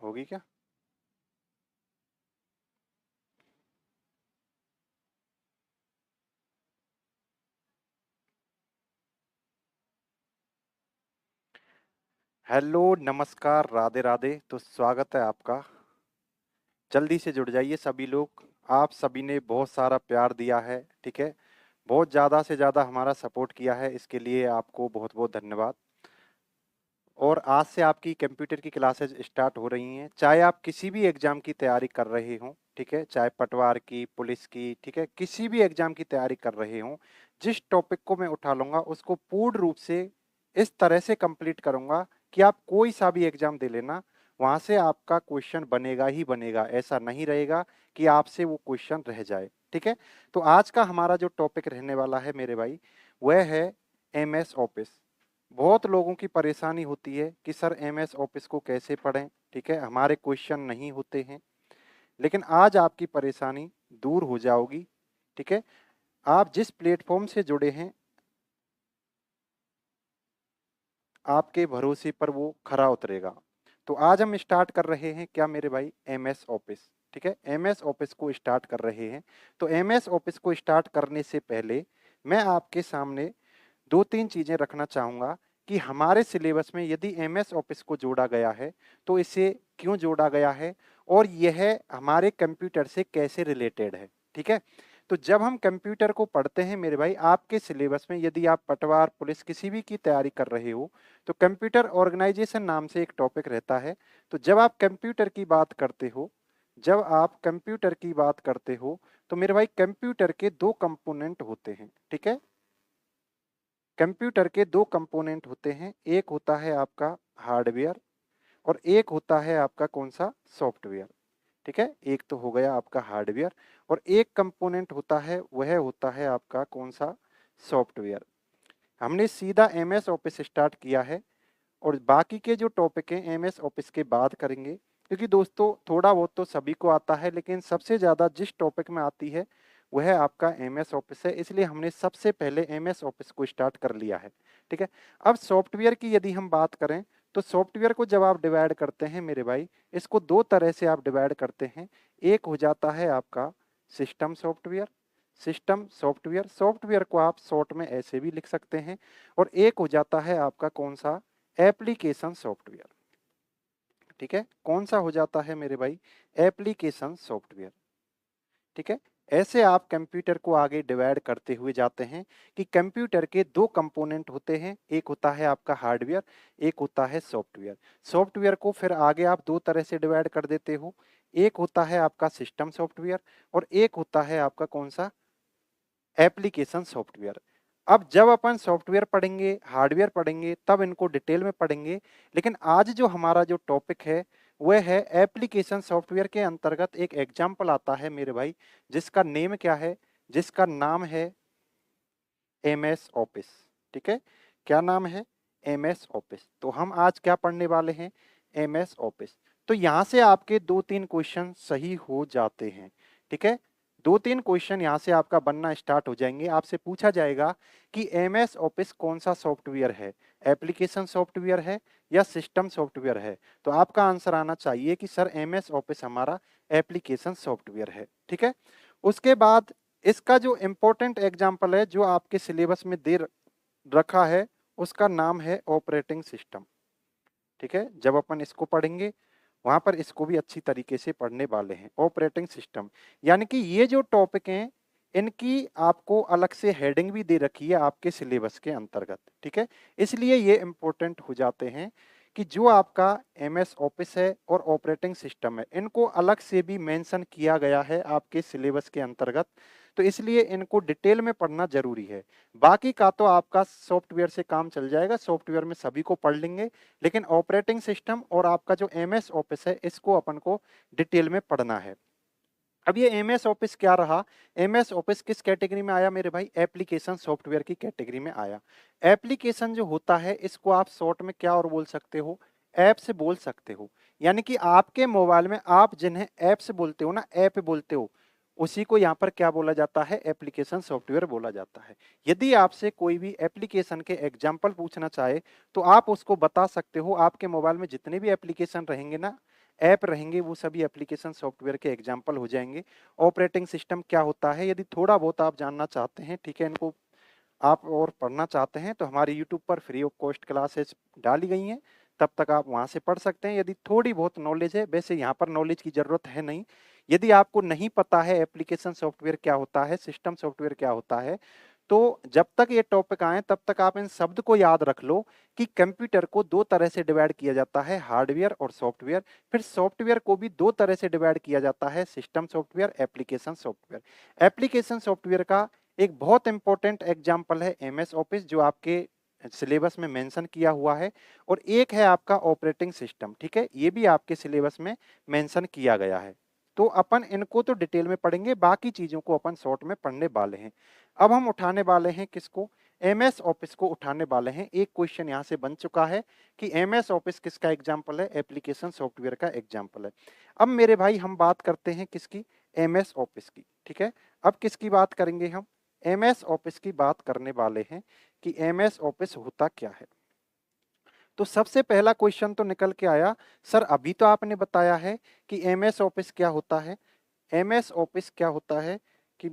होगी क्या? हेलो, नमस्कार, राधे राधे। तो स्वागत है आपका। जल्दी से जुड़ जाइए सभी लोग। आप सभी ने बहुत सारा प्यार दिया है, ठीक है। बहुत ज़्यादा से ज़्यादा हमारा सपोर्ट किया है, इसके लिए आपको बहुत बहुत धन्यवाद। और आज से आपकी कंप्यूटर की क्लासेज स्टार्ट हो रही हैं। चाहे आप किसी भी एग्जाम की तैयारी कर रहे हों, ठीक है, चाहे पटवार की, पुलिस की, ठीक है, किसी भी एग्जाम की तैयारी कर रहे हों, जिस टॉपिक को मैं उठा लूंगा उसको पूर्ण रूप से इस तरह से कंप्लीट करूंगा कि आप कोई सा भी एग्जाम दे लेना, वहां से आपका क्वेश्चन बनेगा ही बनेगा। ऐसा नहीं रहेगा कि आपसे वो क्वेश्चन रह जाए, ठीक है। तो आज का हमारा जो टॉपिक रहने वाला है मेरे भाई, वह है एमएस ऑफिस। बहुत लोगों की परेशानी होती है कि सर एमएस ऑफिस को कैसे पढ़ें, ठीक है, हमारे क्वेश्चन नहीं होते हैं। लेकिन आज आपकी परेशानी दूर हो जाओगी, ठीक है। आप जिस प्लेटफॉर्म से जुड़े हैं, आपके भरोसे पर वो खरा उतरेगा। तो आज हम स्टार्ट कर रहे हैं क्या मेरे भाई, एमएस ऑफिस, ठीक है। एमएस ऑफिस को स्टार्ट कर रहे हैं। तो एमएस ऑफिस को स्टार्ट करने से पहले मैं आपके सामने दो तीन चीजें रखना चाहूंगा कि हमारे सिलेबस में यदि एमएस ऑफिस को जोड़ा गया है तो इसे क्यों जोड़ा गया है और यह हमारे कंप्यूटर से कैसे रिलेटेड है, ठीक है। तो जब हम कंप्यूटर को पढ़ते हैं मेरे भाई, आपके सिलेबस में यदि आप पटवार, पुलिस किसी भी की तैयारी कर रहे हो तो कंप्यूटर ऑर्गेनाइजेशन नाम से एक टॉपिक रहता है। तो जब आप कंप्यूटर की बात करते हो, जब आप कंप्यूटर की बात करते हो तो मेरे भाई कंप्यूटर के दो कंपोनेंट होते हैं, ठीक है। कंप्यूटर के दो कंपोनेंट होते हैं, एक होता है आपका हार्डवेयर और एक होता है आपका कौन सा, सॉफ्टवेयर, ठीक है। एक तो हो गया आपका हार्डवेयर और एक कंपोनेंट होता है, वह होता है आपका कौन सा, सॉफ्टवेयर। हमने सीधा एमएस ऑफिस स्टार्ट किया है और बाकी के जो टॉपिक हैं एमएस ऑफिस के बाद करेंगे, क्योंकि दोस्तों थोड़ा बहुत तो सभी को आता है लेकिन सबसे ज़्यादा जिस टॉपिक में आती है वह आपका एमएस ऑफिस है, इसलिए हमने सबसे पहले एमएस ऑफिस को स्टार्ट कर लिया है, ठीक है। अब सॉफ्टवेयर की यदि हम बात करें तो सॉफ्टवेयर को जब आप डिवाइड करते हैं मेरे भाई, इसको दो तरह से आप डिवाइड करते हैं। एक हो जाता है आपका system software, system software, software को आप शॉर्ट में ऐसे भी लिख सकते हैं। और एक हो जाता है आपका कौन सा, एप्लीकेशन सॉफ्टवेयर, ठीक है। कौन सा हो जाता है मेरे भाई, एप्लीकेशन सॉफ्टवेयर, ठीक है। ऐसे आप कंप्यूटर को आगे डिवाइड करते हुए जाते हैं कि कंप्यूटर के दो कंपोनेंट होते हैं, एक होता है आपका हार्डवेयर, एक होता है सॉफ्टवेयर। सॉफ्टवेयर को फिर आगे आप दो तरह से डिवाइड कर देते हो, एक होता है आपका सिस्टम सॉफ्टवेयर और एक होता है आपका कौन सा, एप्लीकेशन सॉफ्टवेयर। अब जब अपन सॉफ्टवेयर पढ़ेंगे, हार्डवेयर पढ़ेंगे, तब इनको डिटेल में पढ़ेंगे। लेकिन आज जो हमारा जो टॉपिक है वह है एप्लीकेशन सॉफ्टवेयर के अंतर्गत एक एग्जाम्पल आता है मेरे भाई, जिसका नेम क्या है, जिसका नाम है एमएस ऑफिस, ठीक है। क्या नाम है, एमएस ऑफिस। तो हम आज क्या पढ़ने वाले हैं, एमएस ऑफिस। तो यहां से आपके दो तीन क्वेश्चन सही हो जाते हैं, ठीक है। दो तीन क्वेश्चन यहां से आपका बनना स्टार्ट हो जाएंगे। आपसे पूछा जाएगा कि एमएस ऑफिस कौन सा सॉफ्टवेयर है, एप्लीकेशन सॉफ्टवेयर है या सिस्टम सॉफ्टवेयर है। तो आपका आंसर आना चाहिए कि सर एमएस ऑफिस हमारा एप्लीकेशन सॉफ्टवेयर है, ठीक है। उसके बाद इसका जो इम्पोर्टेंट एग्जाम्पल है जो आपके सिलेबस में दे रखा है, उसका नाम है ऑपरेटिंग सिस्टम, ठीक है। जब अपन इसको पढ़ेंगे वहां पर इसको भी अच्छी तरीके से पढ़ने वाले हैं, ऑपरेटिंग सिस्टम। यानी कि ये जो टॉपिक हैं इनकी आपको अलग से हेडिंग भी दे रखी है आपके सिलेबस के अंतर्गत, ठीक है। इसलिए ये इंपॉर्टेंट हो जाते हैं कि जो आपका एमएस ऑफिस है और ऑपरेटिंग सिस्टम है, इनको अलग से भी मेंशन किया गया है आपके सिलेबस के अंतर्गत। तो इसलिए इनको डिटेल में पढ़ना जरूरी है। बाकी का तो आपका सॉफ्टवेयर से काम चल जाएगा, सॉफ्टवेयर में सभी को पढ़ लेंगे। लेकिन ऑपरेटिंग सिस्टम और आपका जो एमएस ऑफिस है इसको अपन को डिटेल में पढ़ना है। अब ये एमएस ऑफिस क्या रहा, एमएस ऑफिस किस कैटेगरी में आया मेरे भाई, एप्लीकेशन सॉफ्टवेयर की कैटेगरी में आया। एप्लीकेशन जो होता है इसको आप शॉर्ट में क्या और बोल सकते हो, ऐप से बोल सकते हो। यानी कि आपके मोबाइल में आप जिन्हें ऐप से बोलते हो ना, ऐप बोलते हो, उसी को यहाँ पर क्या बोला जाता है, एप्लीकेशन सॉफ्टवेयर बोला जाता है। यदि आपसे कोई भी एप्लीकेशन के एग्जाम्पल पूछना चाहे तो आप उसको बता सकते हो, आपके मोबाइल में जितने भी एप्लीकेशन रहेंगे ना, ऐप रहेंगे वो सभी एप्लीकेशन सॉफ्टवेयर के एग्जाम्पल हो जाएंगे। ऑपरेटिंग सिस्टम क्या होता है, यदि थोड़ा बहुत आप जानना चाहते हैं, ठीक है, इनको आप और पढ़ना चाहते हैं तो हमारे यूट्यूब पर फ्री ऑफ कॉस्ट क्लासेस डाली गई हैं, तब तक आप वहाँ से पढ़ सकते हैं। यदि थोड़ी बहुत नॉलेज है, वैसे यहाँ पर नॉलेज की ज़रूरत है नहीं। यदि आपको नहीं पता है एप्लीकेशन सॉफ्टवेयर क्या होता है, सिस्टम सॉफ्टवेयर क्या होता है, तो जब तक ये टॉपिक आए तब तक आप इन शब्द को याद रख लो कि कंप्यूटर को दो तरह से डिवाइड किया जाता है, हार्डवेयर और सॉफ्टवेयर। फिर सॉफ्टवेयर को भी दो तरह से डिवाइड किया जाता है, system software, application software. Application software का एक बहुत इंपॉर्टेंट एग्जाम्पल है एमएस ऑफिस, जो आपके सिलेबस में मेंशन किया हुआ है, और एक है आपका ऑपरेटिंग सिस्टम, ठीक है, ये भी आपके सिलेबस में मेंशन किया गया है। तो अपन इनको तो डिटेल में पढ़ेंगे, बाकी चीजों को अपन शॉर्ट में पढ़ने वाले हैं। अब हम उठाने वाले हैं किसको, एमएस ऑफिस को उठाने वाले हैं। एक क्वेश्चन यहाँ से बन चुका है कि एमएस ऑफिस किसका एग्जाम्पल है, एप्लीकेशन सॉफ्टवेयर का एग्जाम्पल है। अब मेरे भाई हम बात करते हैं किसकी, एमएस ऑफिस की, ठीक है। अब किसकी बात करेंगे हम, एमएस ऑफिस की बात करने वाले हैं कि एमएस ऑफिस होता क्या है। तो सबसे पहला क्वेश्चन तो निकल के आया, सर अभी तो आपने बताया है कि एमएस ऑफिस क्या होता है। एमएस ऑफिस क्या होता है कि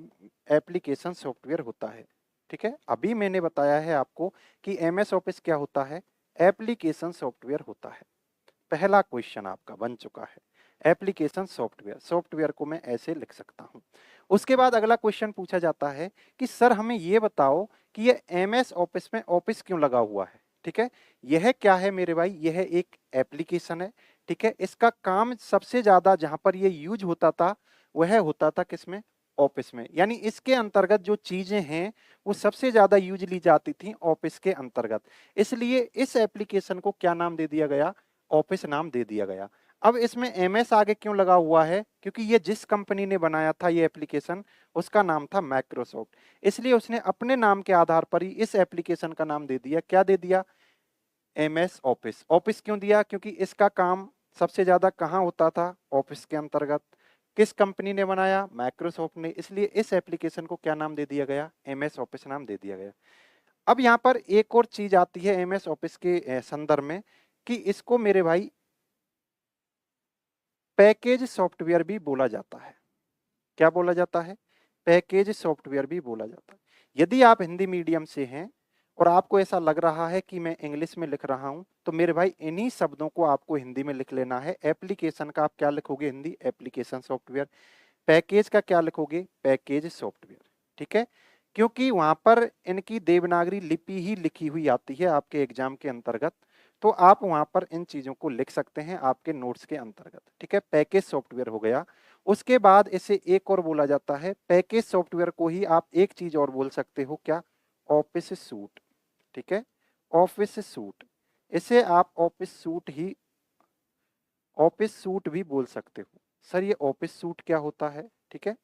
एप्लीकेशन सॉफ्टवेयर होता है, ठीक है। अभी मैंने बताया है आपको कि एमएस ऑफिस क्या होता है, एप्लीकेशन सॉफ्टवेयर होता है। पहला क्वेश्चन आपका बन चुका है, एप्लीकेशन सॉफ्टवेयर, सॉफ्टवेयर को मैं ऐसे लिख सकता हूं। उसके बाद अगला क्वेश्चन पूछा जाता है कि सर हमें ये बताओ कि ये एमएस ऑफिस में ऑफिस क्यों लगा हुआ है, ठीक है। यह क्या है मेरे भाई, यह एक एप्लीकेशन है, ठीक है। इसका काम सबसे ज्यादा जहां पर ये यूज होता था वह होता था किसमें, ऑफिस में। यानी इसके अंतर्गत जो चीजें हैं वो सबसे ज्यादा यूज ली जाती थी ऑफिस के अंतर्गत, इसलिए इस एप्लीकेशन को क्या नाम दे दिया गया, ऑफिस नाम दे दिया गया। अब इसमें एमएस आगे क्यों लगा हुआ है, क्योंकि ये जिस कंपनी ने बनाया था ये एप्लीकेशन, उसका नाम था माइक्रोसॉफ्ट, इसलिए उसने अपने नाम के आधार पर ही इस एप्लीकेशन का नाम दे दिया, क्या दे दिया, एमएस ऑफिस। ऑफिस क्यों दिया, क्योंकि इसका काम सबसे ज्यादा कहाँ होता था, ऑफिस के अंतर्गत। किस कंपनी ने बनाया, माइक्रोसॉफ्ट ने, इसलिए इस एप्लीकेशन को क्या नाम दे दिया गया, एमएस ऑफिस नाम दे दिया गया। अब यहाँ पर एक और चीज आती है एमएस ऑफिस के संदर्भ में कि इसको मेरे भाई पैकेज सॉफ्टवेयर भी बोला जाता है। क्या बोला जाता है, पैकेज सॉफ्टवेयर भी बोला जाता है। यदि आप हिंदी मीडियम से हैं और आपको ऐसा लग रहा है कि मैं इंग्लिश में लिख रहा हूं, तो मेरे भाई इन्हीं शब्दों को आपको हिंदी में लिख लेना है। एप्लीकेशन का आप क्या लिखोगे हिंदी, एप्लीकेशन सॉफ्टवेयर। पैकेज का क्या लिखोगे, पैकेज सॉफ्टवेयर, ठीक है। क्योंकि वहां पर इनकी देवनागरी लिपि ही लिखी हुई आती है आपके एग्जाम के अंतर्गत, तो आप वहां पर इन चीजों को लिख सकते हैं आपके नोट्स के अंतर्गत, ठीक है। पैकेज सॉफ्टवेयर हो गया। उसके बाद इसे एक और बोला जाता है, पैकेज सॉफ्टवेयर को ही आप एक चीज और बोल सकते हो, क्या, ऑफिस सूट, ठीक है, ऑफिस सूट। इसे आप ऑफिस सूट भी बोल सकते हो। सर ये ऑफिस सूट क्या होता है, ठीक है,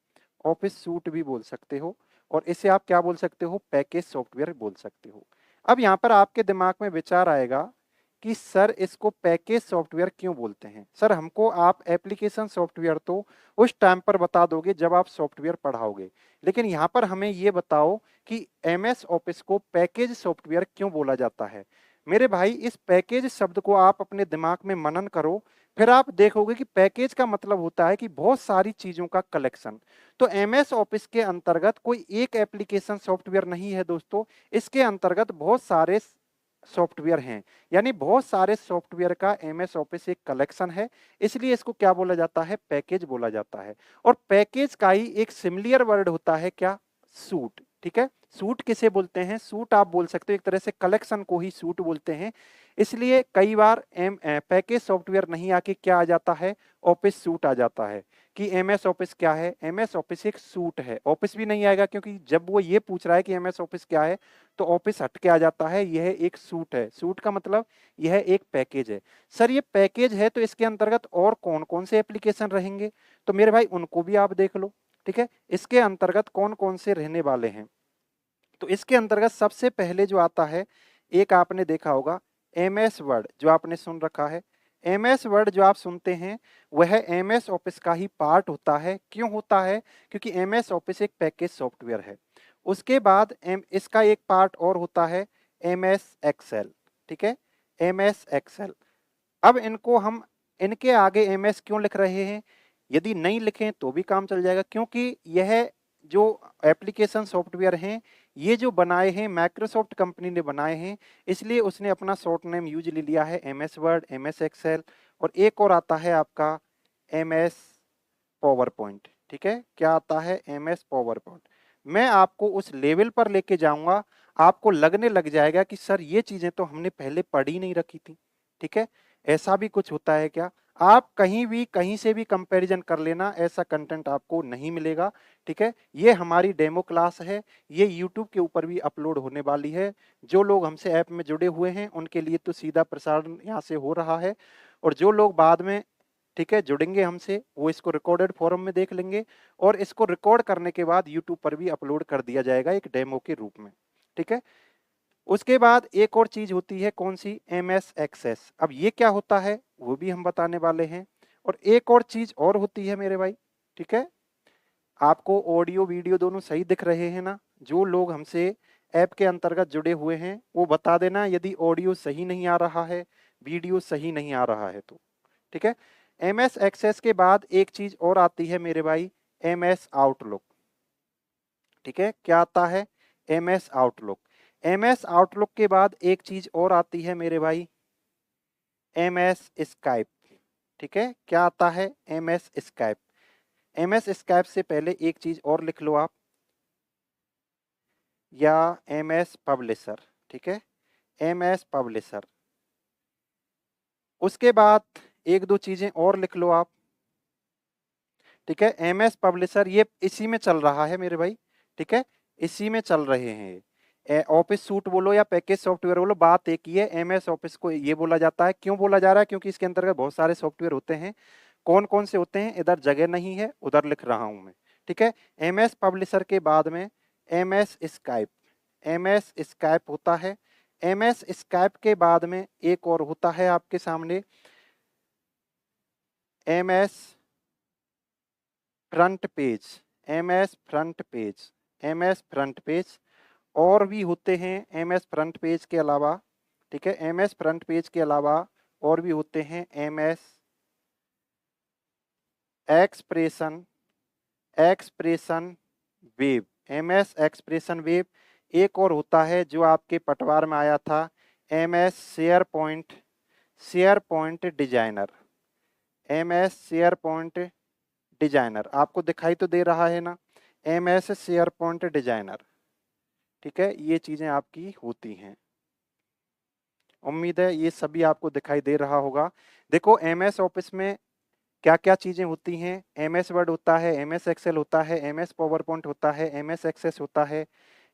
ऑफिस सूट भी बोल सकते हो, और इसे आप क्या बोल सकते हो, पैकेज सॉफ्टवेयर बोल सकते हो। अब यहाँ पर आपके दिमाग में विचार आएगा कि सर इसको पैकेज सॉफ्टवेयर क्यों बोलते हैं। सर हमको आप एप्लीकेशन सॉफ्टवेयर तो उस टाइम पर बता दोगे जब आप सॉफ्टवेयर पढ़ाओगे, लेकिन यहाँ पर हमें ये बताओ कि एमएस ऑफिस को पैकेज सॉफ्टवेयर क्यों बोला जाता है। मेरे भाई इस पैकेज शब्द को आप अपने दिमाग में मनन करो, फिर आप देखोगे कि पैकेज का मतलब होता है कि बहुत सारी चीजों का कलेक्शन। तो एमएस ऑफिस के अंतर्गत कोई एक एप्लीकेशन सॉफ्टवेयर नहीं है दोस्तों, इसके अंतर्गत बहुत सारे सॉफ्टवेयर हैं, यानी बहुत सारे सॉफ्टवेयर का एमएस ऑफिस एक कलेक्शन है, इसलिए इसको क्या बोला जाता है, पैकेज बोला जाता है। और पैकेज का ही एक सिमिलियर वर्ड होता है, क्या, सूट, ठीक है। सूट किसे बोलते हैं, सूट आप बोल सकते हो, एक तरह से कलेक्शन को ही सूट बोलते हैं। इसलिए कई बार पैकेज सॉफ्टवेयर नहीं आके क्या आ जाता है, ऑफिस सूट आ जाता है कि एमएस ऑफिस क्या है, एमएस ऑफिस एक सूट है। ऑफिस भी नहीं आएगा, क्योंकि जब वो ये पूछ रहा है कि एमएस ऑफिस क्या है तो ऑफिस हट के आ जाता है, यह एक सूट है। सूट का मतलब यह एक पैकेज है। सर ये पैकेज है तो इसके अंतर्गत और कौन कौन से एप्लीकेशन रहेंगे, तो मेरे भाई उनको भी आप देख लो, ठीक है। इसके अंतर्गत कौन कौन से रहने वाले हैं, तो इसके अंतर्गत सबसे पहले जो आता है, एक आपने देखा होगा एमएस वर्ड, जो आपने सुन रखा है। एमएस वर्ड जो आप सुनते हैं वह एमएस ऑफिस का ही पार्ट होता है। क्यों होता है, क्योंकि एमएस ऑफिस एक पैकेज सॉफ्टवेयर है। उसके बाद इसका एक पार्ट और होता है एमएस एक्सेल, ठीक है, एमएस एक्सेल। अब इनको हम इनके आगे MS क्यों लिख रहे हैं? यदि नहीं लिखें तो भी काम चल जाएगा, क्योंकि यह जो एप्लीकेशन सॉफ्टवेयर हैं, ये जो बनाए हैं माइक्रोसॉफ्ट कंपनी ने बनाए हैं, इसलिए उसने अपना शॉर्ट नेम यूज ले लिया है MS वर्ड, MS एक्सेल, और एक और आता है आपका MS पावर पॉइंट। ठीक है, क्या आता है? MS power point. मैं आपको उस लेवल पर लेके जाऊंगा, आपको लगने लग जाएगा कि सर ये चीजें तो हमने पहले पढ़ी नहीं रखी थी। ठीक है, ऐसा भी कुछ होता है क्या? आप कहीं भी कहीं से भी कंपैरिजन कर लेना, ऐसा कंटेंट आपको नहीं मिलेगा। ठीक है, ये हमारी डेमो क्लास है, ये यूट्यूब के ऊपर भी अपलोड होने वाली है। जो लोग हमसे ऐप में जुड़े हुए हैं उनके लिए तो सीधा प्रसारण यहाँ से हो रहा है, और जो लोग बाद में, ठीक है, जुड़ेंगे हमसे, वो इसको रिकॉर्डेड फॉर्म में देख लेंगे, और इसको रिकॉर्ड करने के बाद यूट्यूब पर भी अपलोड कर दिया जाएगा एक डेमो के रूप में। ठीक है, उसके बाद एक और चीज होती है, कौन सी? MS access. अब ये क्या होता है वो भी हम बताने वाले हैं, और एक और चीज और होती है मेरे भाई। ठीक है, आपको ऑडियो वीडियो दोनों सही दिख रहे हैं ना? जो लोग हमसे ऐप के अंतर्गत जुड़े हुए हैं वो बता देना यदि ऑडियो सही नहीं आ रहा है, वीडियो सही नहीं आ रहा है तो। ठीक है, MS एक्सेस के बाद एक चीज और आती है मेरे भाई, MS आउटलुक। ठीक है, क्या आता है? MS outlook. MS आउटलुक के बाद एक चीज और आती है मेरे भाई, MS स्काइप। ठीक है, क्या आता है? MS Skype. MS स्काइप से पहले एक चीज और लिख लो आप, या MS पब्लिशर। ठीक है, MS पब्लिशर। उसके बाद एक दो चीजें और लिख लो आप। ठीक है, MS पब्लिशर ये इसी में चल रहा है मेरे भाई। ठीक है, इसी में चल रहे हैं। ऑफिस सूट बोलो या पैकेज सॉफ्टवेयर बोलो, बात एक ही है। MS ऑफिस को ये बोला जाता है। क्यों बोला जा रहा है? क्योंकि इसके अंतर्गत बहुत सारे सॉफ्टवेयर होते हैं। कौन कौन से होते हैं इधर जगह नहीं है, उधर लिख रहा हूं मैं। ठीक है, MS पब्लिशर के बाद में MS स्काइप। MS स्काइप होता है। MS स्काइप के बाद में एक और होता है आपके सामने, MS front page. MS front page. MS front page. और भी होते हैं MS फ्रंट पेज के अलावा। ठीक है, MS फ्रंट पेज के अलावा और भी होते हैं MS expression, expression web. MS expression web. एक और होता है जो आपके पटवार में आया था, MS share point, share point designer. MS share point designer आपको दिखाई तो दे रहा है ना? MS share point designer. ठीक है, ये चीजें आपकी होती हैं। उम्मीद है ये सभी आपको दिखाई दे रहा होगा। देखो MS ऑफिस में क्या क्या चीजें होती हैं? MS वर्ड होता है, MS एक्सेल होता है, MS पावर पॉइंट होता है, MS एक्सेस होता है,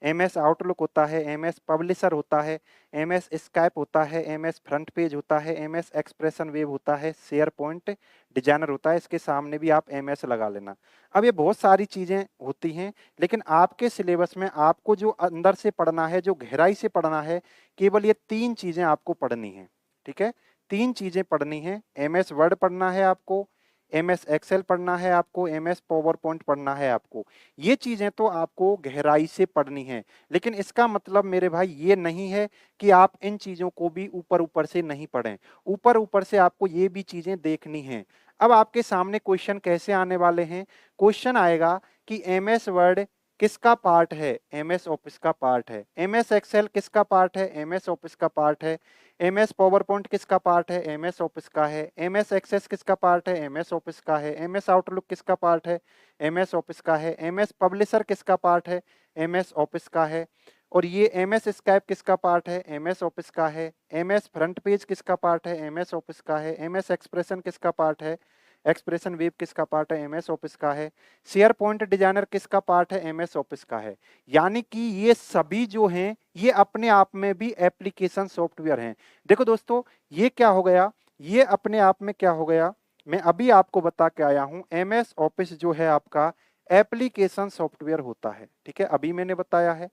MS आउटलुक होता है, MS पब्लिशर होता है, MS स्काइप होता है, MS फ्रंट पेज होता है, MS एक्सप्रेशन वेब होता है, शेयर पॉइंट डिजाइनर होता है। इसके सामने भी आप MS लगा लेना। अब ये बहुत सारी चीजें होती हैं, लेकिन आपके सिलेबस में आपको जो अंदर से पढ़ना है, जो गहराई से पढ़ना है, केवल ये 3 चीजें आपको पढ़नी है। ठीक है, 3 चीजें पढ़नी है। MS वर्ड पढ़ना है आपको, MS एक्सेल पढ़ना है आपको, MS पावर पॉइंट पढ़ना है आपको। ये चीजें तो आपको गहराई से पढ़नी है, लेकिन इसका मतलब मेरे भाई ये नहीं है कि आप इन चीजों को भी ऊपर ऊपर से नहीं पढ़ें। ऊपर ऊपर से आपको ये भी चीजें देखनी हैं। अब आपके सामने क्वेश्चन कैसे आने वाले हैं? क्वेश्चन आएगा कि MS वर्ड किसका पार्ट है? MS ऑफिस का पार्ट है। MS एक्सेल किसका पार्ट है? MS ऑफिस का पार्ट है। MS पावर पॉइंट किसका पार्ट है? MS ऑफिस का है। MS एक्सेस किसका पार्ट है? MS ऑफिस का है। MS आउटलुक किसका पार्ट है? MS ऑफिस का है। MS पब्लिशर किसका पार्ट है? MS ऑफिस का है। और ये MS स्काइप किसका पार्ट है? MS ऑफिस का है। MS फ्रंट पेज किसका पार्ट है? MS ऑफिस का है। MS एक्सप्रेशन किसका पार्ट है? एक्सप्रेशन वेब किसका पार्ट है? MS ऑफिस का है। शेयर पॉइंट डिजाइनर किसका पार्ट है? MS ऑफिस का है। यानी कि ये सभी जो हैं ये अपने आप में भी एप्लीकेशन सॉफ्टवेयर हैं। देखो दोस्तों, ये क्या हो गया? ये अपने आप में क्या हो गया? मैं अभी आपको बता के आया हूं, MS ऑफिस जो है आपका एप्लीकेशन सॉफ्टवेयर होता है। ठीक है, अभी मैंने बताया है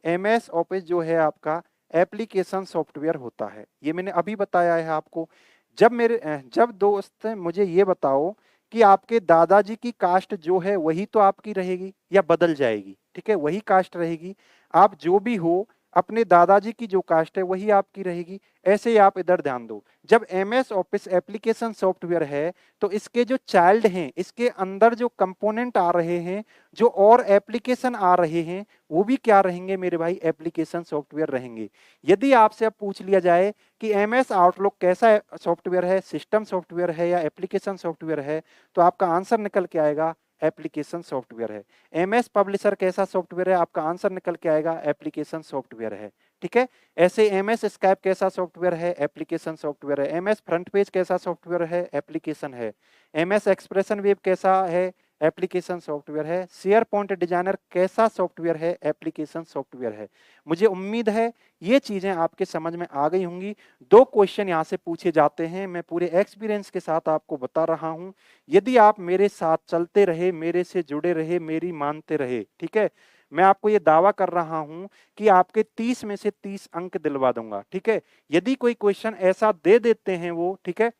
MS ऑफिस जो है आपका एप्लीकेशन सॉफ्टवेयर होता है। ये मैंने अभी बताया है आपको। जब दोस्त मुझे ये बताओ कि आपके दादाजी की कास्ट जो है वही तो आपकी रहेगी या बदल जाएगी? ठीक है, वही कास्ट रहेगी। आप जो भी हो, अपने दादाजी की जो कास्ट है वही आपकी रहेगी। ऐसे ही आप इधर ध्यान दो, जब एमएस ऑफिस एप्लीकेशन सॉफ्टवेयर है तो इसके जो चाइल्ड हैं, इसके अंदर जो कंपोनेंट आ रहे हैं, जो और एप्लीकेशन आ रहे हैं, वो भी क्या रहेंगे मेरे भाई, एप्लीकेशन सॉफ्टवेयर रहेंगे। यदि आपसे अब पूछ लिया जाए कि एमएस आउटलुक कैसा सॉफ्टवेयर है, सिस्टम सॉफ्टवेयर है या एप्लीकेशन सॉफ्टवेयर है, तो आपका आंसर निकल के आएगा एप्लीकेशन सॉफ्टवेयर है। एमएस पब्लिशर कैसा सॉफ्टवेयर है, आपका आंसर निकल के आएगा एप्लीकेशन सॉफ्टवेयर है। ठीक है, ऐसे एमएस स्काइप कैसा सॉफ्टवेयर है, एप्लीकेशन सॉफ्टवेयर है। एमएस फ्रंट पेज कैसा सॉफ्टवेयर है, एप्लीकेशन है। एमएस एक्सप्रेशन वेब कैसा है, एप्लीकेशन सॉफ्टवेयर है। शेयर पॉइंट डिजाइनर कैसा सॉफ्टवेयर है, एप्लीकेशन सॉफ्टवेयर है। मुझे उम्मीद है ये चीजें आपके समझ में आ गई होंगी। 2 क्वेश्चन यहाँ से पूछे जाते हैं, मैं पूरे एक्सपीरियंस के साथ आपको बता रहा हूँ। यदि आप मेरे साथ चलते रहे, मेरे से जुड़े रहे, मेरी मानते रहे, ठीक है, मैं आपको ये दावा कर रहा हूं कि आपके 30 में से 30 अंक दिलवा दूंगा। ठीक है, यदि कोई क्वेश्चन ऐसा दे देते हैं वो, ठीक है,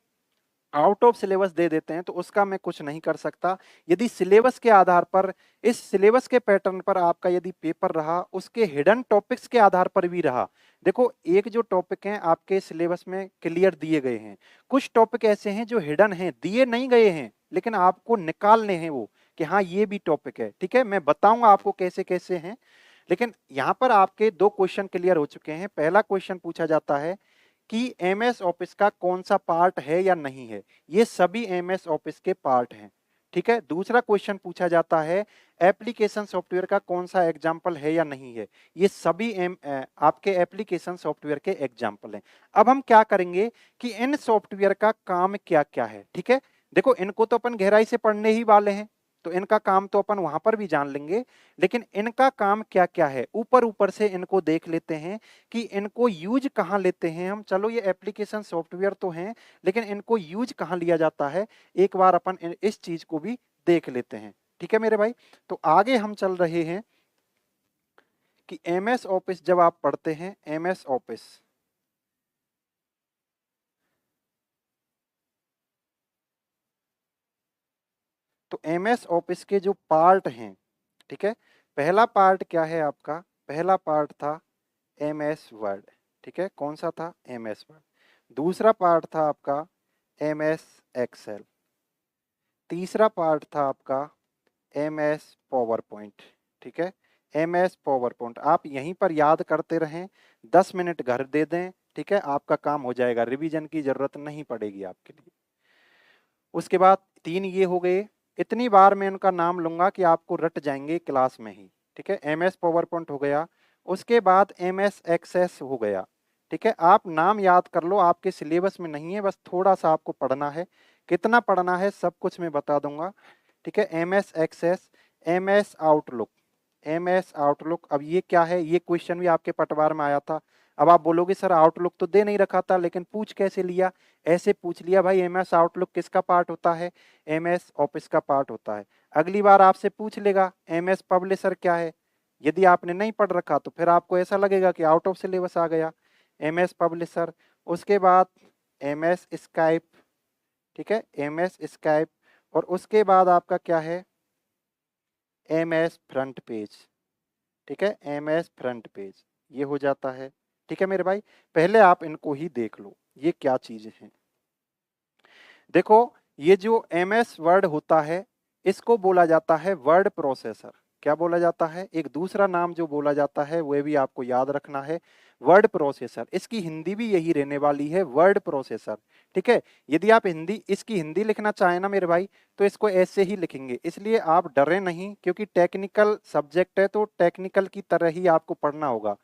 आउट ऑफ सिलेबस दे देते हैं तो उसका मैं कुछ नहीं कर सकता। यदि सिलेबस के आधार पर, इस सिलेबस के पैटर्न पर आपका यदि पेपर रहा, उसके हिडन टॉपिक्स के आधार पर भी रहा, देखो एक जो टॉपिक हैं आपके सिलेबस में क्लियर दिए गए हैं, कुछ टॉपिक ऐसे हैं जो हिडन हैं, दिए नहीं गए हैं लेकिन आपको निकालने हैं वो, कि हाँ ये भी टॉपिक है। ठीक है, मैं बताऊंगा आपको कैसे कैसे हैं, लेकिन यहां पर आपके 2 क्वेश्चन क्लियर हो चुके हैं। पहला क्वेश्चन पूछा जाता है कि एमएस ऑफिस का कौन सा पार्ट है या नहीं है, ये सभी एमएस ऑफिस के पार्ट हैं। ठीक है, दूसरा क्वेश्चन पूछा जाता है एप्लीकेशन सॉफ्टवेयर का कौन सा एग्जाम्पल है या नहीं है, ये सभी आपके एप्लीकेशन सॉफ्टवेयर के एग्जाम्पल हैं। अब हम क्या करेंगे कि इन सॉफ्टवेयर का काम क्या क्या है। ठीक है, देखो इनको तो अपन गहराई से पढ़ने ही वाले हैं, तो इनका काम तो अपन वहां पर भी जान लेंगे, लेकिन इनका काम क्या क्या है ऊपर ऊपर से इनको देख लेते हैं कि इनको यूज कहाँ लेते हैं हम। चलो ये एप्लीकेशन सॉफ्टवेयर तो हैं, लेकिन इनको यूज कहाँ लिया जाता है, एक बार अपन इस चीज को भी देख लेते हैं। ठीक है मेरे भाई, तो आगे हम चल रहे हैं कि एमएस ऑफिस जब आप पढ़ते हैं, एमएस ऑफिस, तो एमएस ऑफिस के जो पार्ट हैं, ठीक है, पहला पार्ट क्या है आपका, पहला पार्ट था एमएस वर्ड। ठीक है, कौन सा था, एमएस वर्ड। दूसरा पार्ट था आपका एमएस एक्सेल। तीसरा पार्ट था आपका एमएस पावर पॉइंट। ठीक है, एमएस पावर पॉइंट आप यहीं पर याद करते रहें, 10 मिनट घर दे दें, ठीक है, आपका काम हो जाएगा, रिवीजन की जरूरत नहीं पड़ेगी आपके लिए। उसके बाद 3 ये हो गए, इतनी बार मैं उनका नाम लूंगा कि आपको रट जाएंगे क्लास में ही। ठीक है, एमएस पावर पॉइंट हो गया, उसके बाद एमएस एक्सेस हो गया। ठीक है, आप नाम याद कर लो, आपके सिलेबस में नहीं है, बस थोड़ा सा आपको पढ़ना है। कितना पढ़ना है सब कुछ मैं बता दूंगा। ठीक है, MS Access, MS Outlook, MS Outlook. अब ये क्या है, ये क्वेश्चन भी आपके पटवार में आया था। अब आप बोलोगे सर आउटलुक तो दे नहीं रखा था, लेकिन पूछ कैसे लिया, ऐसे पूछ लिया भाई एमएस आउटलुक किसका पार्ट होता है, एमएस ऑफिस का पार्ट होता है। अगली बार आपसे पूछ लेगा एमएस पब्लिशर क्या है, यदि आपने नहीं पढ़ रखा तो फिर आपको ऐसा लगेगा कि आउट ऑफ सिलेबस आ गया, एमएस पब्लिशर। उसके बाद एमएस स्काइप, ठीक है, एमएस स्काइप, और उसके बाद आपका क्या है, एमएस फ्रंट पेज। ठीक है, एमएस फ्रंट पेज, ये हो जाता है। ठीक है मेरे भाई, पहले आप इनको ही देख लो ये क्या चीजें हैं। देखो ये जो एमएस वर्ड होता है, इसको बोला जाता है वर्ड प्रोसेसर। क्या बोला जाता है, एक दूसरा नाम जो बोला जाता है वह भी आपको याद रखना है, वर्ड प्रोसेसर। इसकी हिंदी भी यही रहने वाली है, वर्ड प्रोसेसर। ठीक है, यदि आप हिंदी, इसकी हिंदी लिखना चाहें ना मेरे भाई, तो इसको ऐसे ही लिखेंगे, इसलिए आप डरे नहीं, क्योंकि टेक्निकल सब्जेक्ट है तो टेक्निकल की तरह ही आपको पढ़ना होगा।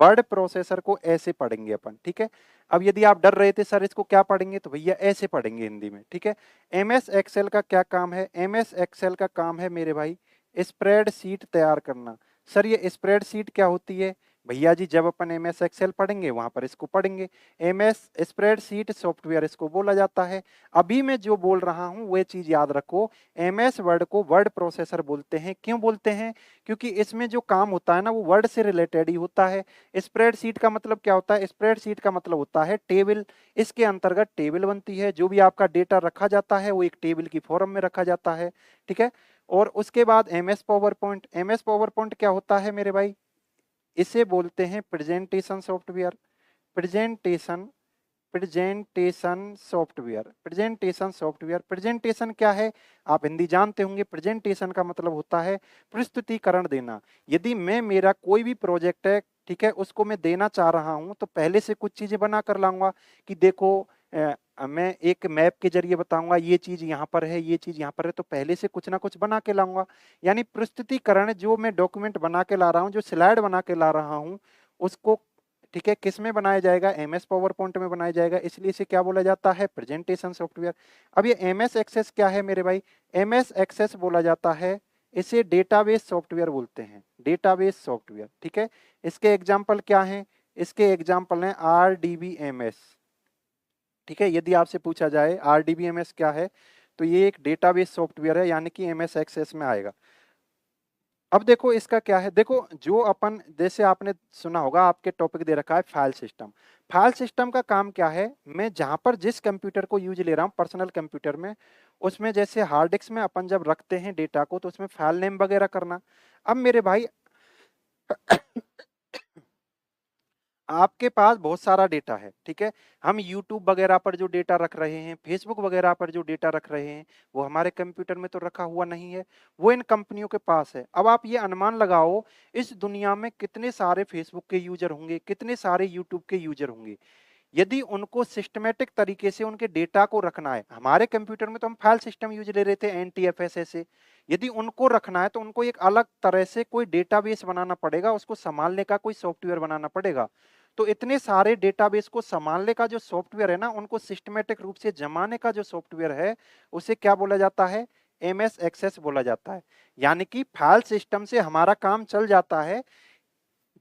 वर्ड प्रोसेसर को ऐसे पढ़ेंगे अपन। ठीक है, अब यदि आप डर रहे थे सर इसको क्या पढ़ेंगे, तो भैया ऐसे पढ़ेंगे हिंदी में। ठीक है, एमएस एक्सेल का क्या काम है, एमएस एक्सेल का काम है मेरे भाई स्प्रेड शीट तैयार करना। सर ये स्प्रेड शीट क्या होती है, भैया जी जब अपन एमएस एक्सेल पढ़ेंगे वहां पर इसको पढ़ेंगे, एमएस स्प्रेड शीट सॉफ्टवेयर इसको बोला जाता है। अभी मैं जो बोल रहा हूं वह चीज याद रखो, एमएस वर्ड को वर्ड प्रोसेसर बोलते हैं। क्यों बोलते हैं, क्योंकि इसमें जो काम होता है ना वो वर्ड से रिलेटेड ही होता है। स्प्रेडशीट का मतलब क्या होता है, स्प्रेडशीट का मतलब होता है टेबल। इसके अंतर्गत टेबल बनती है, जो भी आपका डेटा रखा जाता है वो एक टेबल की फॉर्म में रखा जाता है। ठीक है, और उसके बाद MS power point, MS power point क्या होता है मेरे भाई, इसे बोलते हैं presentation software. Presentation presentation software, presentation software. Presentation क्या है आप हिंदी जानते होंगे। प्रेजेंटेशन का मतलब होता है प्रस्तुतिकरण देना। यदि मैं मेरा कोई भी प्रोजेक्ट है, ठीक है, उसको मैं देना चाह रहा हूं तो पहले से कुछ चीजें बना कर लाऊंगा कि देखो मैं एक मैप के जरिए बताऊंगा ये चीज यहाँ पर है, ये चीज यहाँ पर है, तो पहले से कुछ ना कुछ बना के लाऊंगा। यानी प्रस्तुतिकरण जो मैं डॉक्यूमेंट बना के ला रहा हूँ, जो स्लाइड बना के ला रहा हूँ, उसको, ठीक है, किस में बनाया जाएगा, एमएस पावर पॉइंट में बनाया जाएगा। इसलिए इसे क्या बोला जाता है, प्रेजेंटेशन सॉफ्टवेयर। अब ये एमएस एक्सेस क्या है मेरे भाई, एमएस एक्सेस बोला जाता है, इसे डेटाबेस सॉफ्टवेयर बोलते हैं, डेटाबेस सॉफ्टवेयर। ठीक है, इसके एग्जाम्पल क्या हैं, इसके एग्जाम्पल हैं आरडीबीएमएस। ठीक है, यदि आपसे पूछा जाए आरडीबीएमएस क्या है, तो ये एक डेटाबेस सॉफ्टवेयर है, यानी कि एमएस एक्सेस में आएगा। अब देखो इसका क्या है, देखो जो अपन, जैसे आपने सुना होगा, आपके टॉपिक दे रखा है फाइल सिस्टम। फाइल सिस्टम का काम क्या है, मैं जहां पर जिस कंप्यूटर को यूज ले रहा हूं पर्सनल कंप्यूटर में, उसमें जैसे हार्ड डिस्क में अपन जब रखते हैं डेटा को, तो उसमें फाइल नेम वगैरह करना। अब मेरे भाई आपके पास बहुत सारा डेटा है, ठीक है, हम YouTube वगैरह पर जो डेटा रख रहे हैं, Facebook वगैरह पर जो डेटा रख रहे हैं, वो हमारे कंप्यूटर में तो रखा हुआ नहीं है, वो इन कंपनियों के पास है। अब आप ये अनुमान लगाओ, इस दुनिया में कितने सारे Facebook के यूजर होंगे, कितने सारे YouTube के यूजर होंगे। यदि उनको सिस्टमेटिक तरीके से उनके डेटा को रखना है, हमारे कंप्यूटर में तो हम फाइल सिस्टम यूज ले रहे थे NTFS से, यदि उनको रखना है तो उनको एक अलग तरह से कोई डेटाबेस बनाना पड़ेगा, उसको संभालने का कोई सॉफ्टवेयर बनाना पड़ेगा। तो इतने सारे डेटाबेस को संभालने का जो सॉफ्टवेयर है ना, उनको सिस्टमेटिक रूप से जमाने का जो सॉफ्टवेयर है, उसे क्या बोला जाता है, एमएस एक्सेस बोला जाता है। यानी कि फाइल सिस्टम से हमारा काम चल जाता है।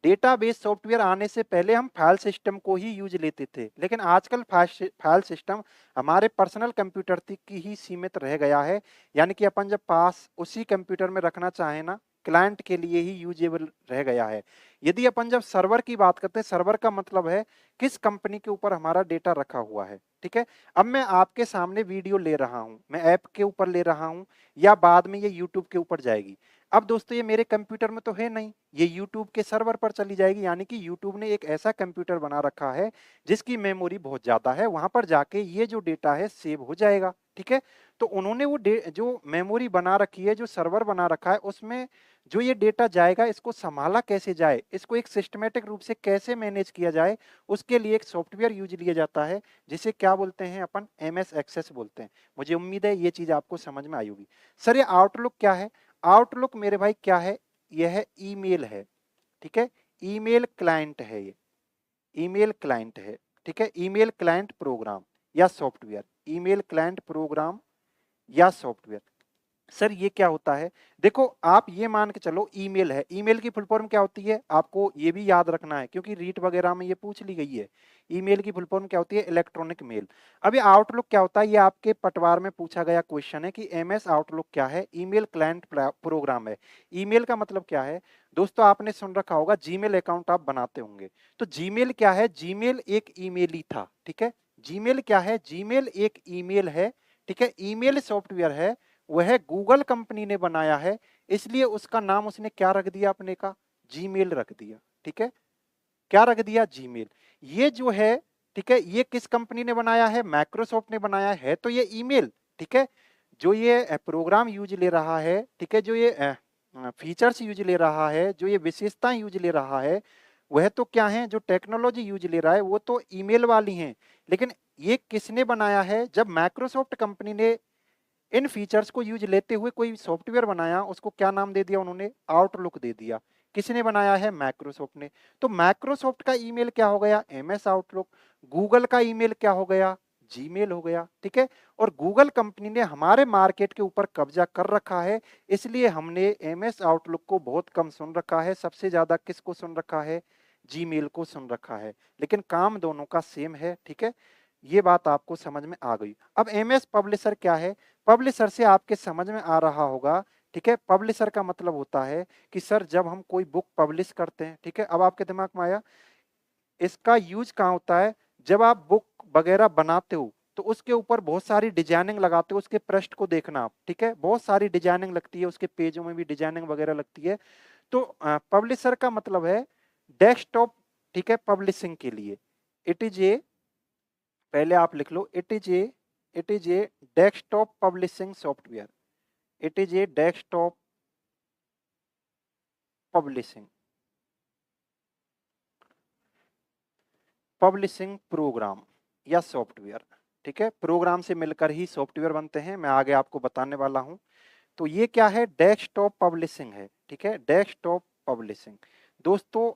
डेटाबेस सॉफ्टवेयर आने से पहले हम फाइल सिस्टम को ही यूज लेते थे, लेकिन आजकल फाइल सिस्टम हमारे पर्सनल कंप्यूटर तक की ही सीमित रह गया है। यानी कि अपन जब पास उसी कंप्यूटर में रखना चाहे ना, क्लाइंट के लिए ही यूजेबल रह गया है। यदि अपन जब सर्वर की बात करते हैं, सर्वर का मतलब है किस कंपनी के ऊपर हमारा डेटा रखा हुआ है। ठीक है, अब मैं आपके सामने वीडियो ले रहा हूं, मैं ऐप के ऊपर ले रहा हूं, या बाद में ये यूट्यूब के ऊपर जाएगी। अब दोस्तों ये मेरे कंप्यूटर में तो है नहीं, ये YouTube के सर्वर पर चली जाएगी। यानी कि YouTube ने एक ऐसा कंप्यूटर बना रखा है जिसकी मेमोरी बहुत ज्यादा है, वहां पर जाके ये जो डेटा है सेव हो जाएगा। ठीक है, तो उन्होंने वो जो मेमोरी बना रखी है, जो सर्वर बना रखा है, उसमें जो ये डेटा जाएगा, इसको संभाला कैसे जाए, इसको एक सिस्टमेटिक रूप से कैसे मैनेज किया जाए, उसके लिए एक सॉफ्टवेयर यूज लिया जाता है, जिसे क्या बोलते हैं अपन, एमएस एक्सेस बोलते हैं। मुझे उम्मीद है ये चीज आपको समझ में आई होगी। सर ये आउटलुक क्या है, आउटलुक मेरे भाई क्या है, यह ईमेल है। ठीक है, ईमेल क्लाइंट है, ये ईमेल क्लाइंट है। ठीक है, ईमेल क्लाइंट प्रोग्राम या सॉफ्टवेयर, ईमेल क्लाइंट प्रोग्राम या सॉफ्टवेयर। सर ये क्या होता है, देखो आप ये मान के चलो ईमेल है, ईमेल की फुल फॉर्म क्या होती है, आपको ये भी याद रखना है क्योंकि रीट वगैरह में ये पूछ ली गई है। ईमेल की फुल फॉर्म क्या होती है, इलेक्ट्रॉनिक मेल। अब ये आउटलुक क्या होता है, ये आपके पटवार में पूछा गया क्वेश्चन है कि एमएस आउटलुक क्या है, ईमेल क्लाइंट प्रोग्राम है। ईमेल का मतलब क्या है दोस्तों, आपने सुन रखा होगा जीमेल अकाउंट आप बनाते होंगे, तो जीमेल क्या है, जीमेल एक ईमेल ही था। ठीक है, जीमेल क्या है, जीमेल एक ईमेल है। ठीक है, ईमेल सॉफ्टवेयर है, वह गूगल कंपनी ने बनाया है, इसलिए उसका नाम उसने क्या रख दिया, अपने का जीमेल रख दिया। ठीक है, क्या रख दिया, जीमेल। ये जो है, ठीक है, ये किस कंपनी ने बनाया है, माइक्रोसॉफ्ट ने बनाया है, तो ये ईमेल, ठीक है, जो ये प्रोग्राम यूज ले रहा है, ठीक है, जो ये फीचर्स यूज ले रहा है, जो ये विशेषताएं यूज ले रहा है, वह तो क्या है, जो टेक्नोलॉजी यूज ले रहा है वो तो ईमेल वाली है। लेकिन ये किसने बनाया है, जब माइक्रोसॉफ्ट कंपनी ने इन फीचर्स को यूज लेते हुए कोई सॉफ्टवेयर बनाया, उसको क्या नाम दे दिया उन्होंने, आउटलुक दे दिया। किसने बनाया है, माइक्रोसॉफ्ट ने। तो माइक्रोसॉफ्ट का ईमेल क्या हो गया, एमएस आउटलुक। गूगल का ईमेल क्या हो गया, जीमेल हो गया। ठीक है, और गूगल कंपनी ने हमारे मार्केट के ऊपर कब्जा कर रखा है, इसलिए हमने एमएस आउटलुक को बहुत कम सुन रखा है, सबसे ज्यादा किसको सुन रखा है, जीमेल को सुन रखा है। लेकिन काम दोनों का सेम है। ठीक है, ये बात आपको समझ में आ गई। अब एमएस पब्लिशर क्या है, पब्लिशर से आपके समझ में आ रहा होगा। ठीक है, पब्लिशर का मतलब होता है कि सर जब हम कोई बुक पब्लिश करते हैं, ठीक है, अब आपके दिमाग में आया इसका यूज कहाँ होता है, जब आप बुक वगैरह बनाते हो तो उसके ऊपर बहुत सारी डिजाइनिंग लगाते हो, उसके पृष्ठ को देखना आप, ठीक है, बहुत सारी डिजाइनिंग लगती है, उसके पेजों में भी डिजाइनिंग वगैरह लगती है। तो पब्लिशर का मतलब है डेस्कटॉप, ठीक है, पब्लिशिंग के लिए इट इज ए, पहले आप लिख लो, it is a desktop publishing software, it is a desktop publishing program या सॉफ्टवेयर, ठीक है, प्रोग्राम से मिलकर ही सॉफ्टवेयर बनते हैं, मैं आगे आपको बताने वाला हूं। तो ये क्या है, डेस्कटॉप पब्लिशिंग है, ठीक है, डेस्कटॉप पब्लिशिंग। दोस्तों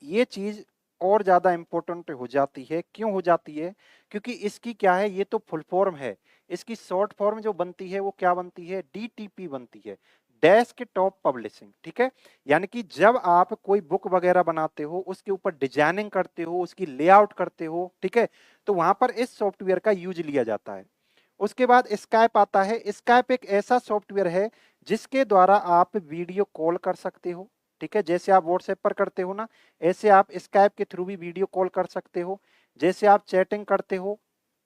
ये चीज और ज्यादा इंपॉर्टेंट हो जाती है, क्यों हो जाती है, क्योंकि इसकी क्या है, ये तो फुल फॉर्म है, इसकी शॉर्ट फॉर्म जो बनती है वो क्या बनती है, डीटीपी बनती है, डेस्कटॉप पब्लिशिंग, ठीक है। यानी कि जब आप कोई बुक वगैरह बनाते हो, उसके ऊपर डिजाइनिंग करते हो, उसकी लेआउट करते हो, ठीक है, तो वहां पर इस सॉफ्टवेयर का यूज लिया जाता है। उसके बाद स्काइप आता है, स्काइप एक ऐसा सॉफ्टवेयर है जिसके द्वारा आप वीडियो कॉल कर सकते हो, ठीक है, जैसे आप व्हाट्सएप पर करते हो ना, ऐसे आप स्काइप के थ्रू भी वीडियो कॉल कर सकते हो। जैसे आप चैटिंग करते हो,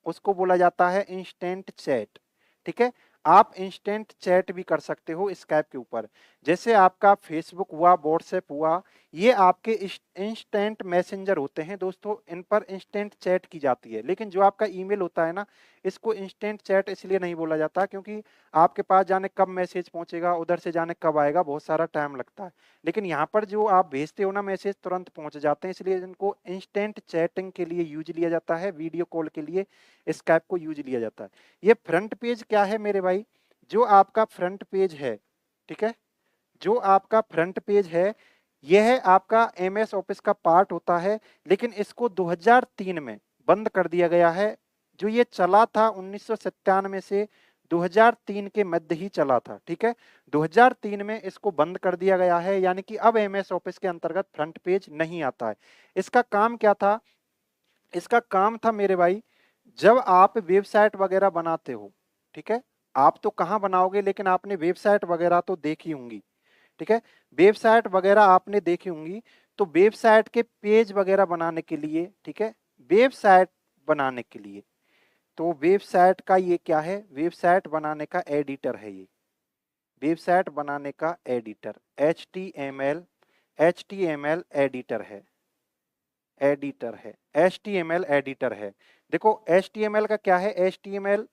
उसको बोला जाता है इंस्टेंट चैट, ठीक है, आप इंस्टेंट चैट भी कर सकते हो स्काइप के ऊपर। जैसे आपका फेसबुक हुआ, व्हाट्सएप हुआ, ये आपके इंस्टेंट मैसेंजर होते हैं दोस्तों, इन पर इंस्टेंट चैट की जाती है। लेकिन जो आपका ईमेल होता है ना, इसको इंस्टेंट चैट इसलिए नहीं बोला जाता क्योंकि आपके पास जाने कब मैसेज पहुंचेगा, उधर से जाने कब आएगा, बहुत सारा टाइम लगता है। लेकिन यहाँ पर जो आप भेजते हो ना मैसेज, तुरंत पहुंच जाते हैं, इसलिए इनको इंस्टेंट चैटिंग के लिए यूज लिया जाता है, वीडियो कॉल के लिए स्काइप को यूज लिया जाता है। ये फ्रंट पेज क्या है मेरे भाई, जो आपका फ्रंट पेज है, ठीक है, जो आपका फ्रंट पेज है, यह आपका एमएस ऑफिस का पार्ट होता है। लेकिन इसको 2003 में बंद कर दिया गया है। जो ये चला था 1997 से 2003 के मध्य ही चला था, ठीक है, 2003 में इसको बंद कर दिया गया है, यानी कि अब एमएस ऑफिस के अंतर्गत फ्रंट पेज नहीं आता है। इसका काम क्या था, इसका काम था मेरे भाई, जब आप वेबसाइट वगैरह बनाते हो, ठीक है, आप तो कहाँ बनाओगे, लेकिन आपने वेबसाइट वगैरह तो देखी होंगी, ठीक है, वेबसाइट वगैरह आपने देखी होंगी, तो वेबसाइट के पेज वगैरह बनाने के लिए, ठीक है, वेबसाइट बनाने के लिए, तो वेबसाइट का ये क्या है, वेबसाइट बनाने का एडिटर है ये, वेबसाइट बनाने का एडिटर, HTML एडिटर है, एडिटर है, HTML एडिटर है। देखो HTML का क्या है, HTML,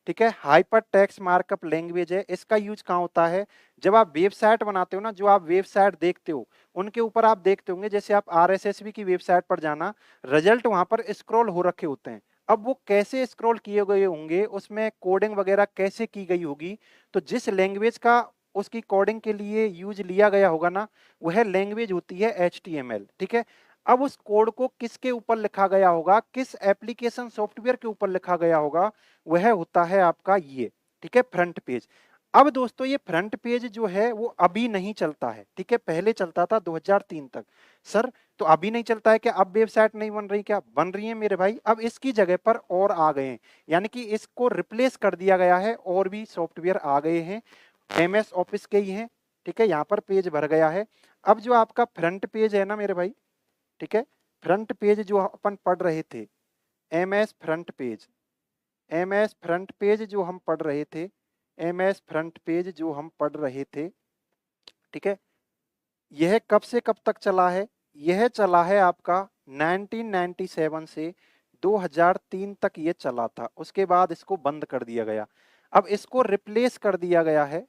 ठीक है, हाइपर टेक्स्ट मार्कअप लैंग्वेज है। इसका यूज कहाँ होता है, जब आप वेबसाइट बनाते हो ना, जो आप वेबसाइट देखते हो उनके ऊपर आप देखते होंगे, जैसे आप RSSB की वेबसाइट पर जाना, रिजल्ट वहां पर स्क्रॉल हो रखे होते हैं। अब वो कैसे स्क्रॉल किए गए होंगे, उसमें कोडिंग वगैरह कैसे की गई होगी, तो जिस लैंग्वेज का उसकी कोडिंग के लिए यूज लिया गया होगा ना, वह लैंग्वेज होती है HTML, ठीक है। अब उस कोड को किसके ऊपर लिखा गया होगा, किस एप्लीकेशन सॉफ्टवेयर के ऊपर लिखा गया होगा, वह होता है आपका ये, ठीक है, फ्रंट पेज। अब दोस्तों ये फ्रंट पेज जो है वो अभी नहीं चलता है, ठीक है, पहले चलता था 2003 तक। सर तो अभी नहीं चलता है क्या, अब वेबसाइट नहीं बन रही, क्या बन रही है मेरे भाई, अब इसकी जगह पर और आ गए हैं, यानी कि इसको रिप्लेस कर दिया गया है, और भी सॉफ्टवेयर आ गए हैं, एमएस ऑफिस के ही हैं, ठीक है, यहाँ पर पेज भर गया है। अब जो आपका फ्रंट पेज है ना मेरे भाई, ठीक है, फ्रंट पेज जो अपन पढ़ रहे थे, MS front page, MS front page जो हम पढ़ रहे थे, एमएस फ्रंट पेज जो हम पढ़ रहे थे, ठीक है, यह कब से कब तक चला है, यह चला है आपका 1997 से 2003 तक ये चला था, उसके बाद इसको बंद कर दिया गया। अब इसको रिप्लेस कर दिया गया है,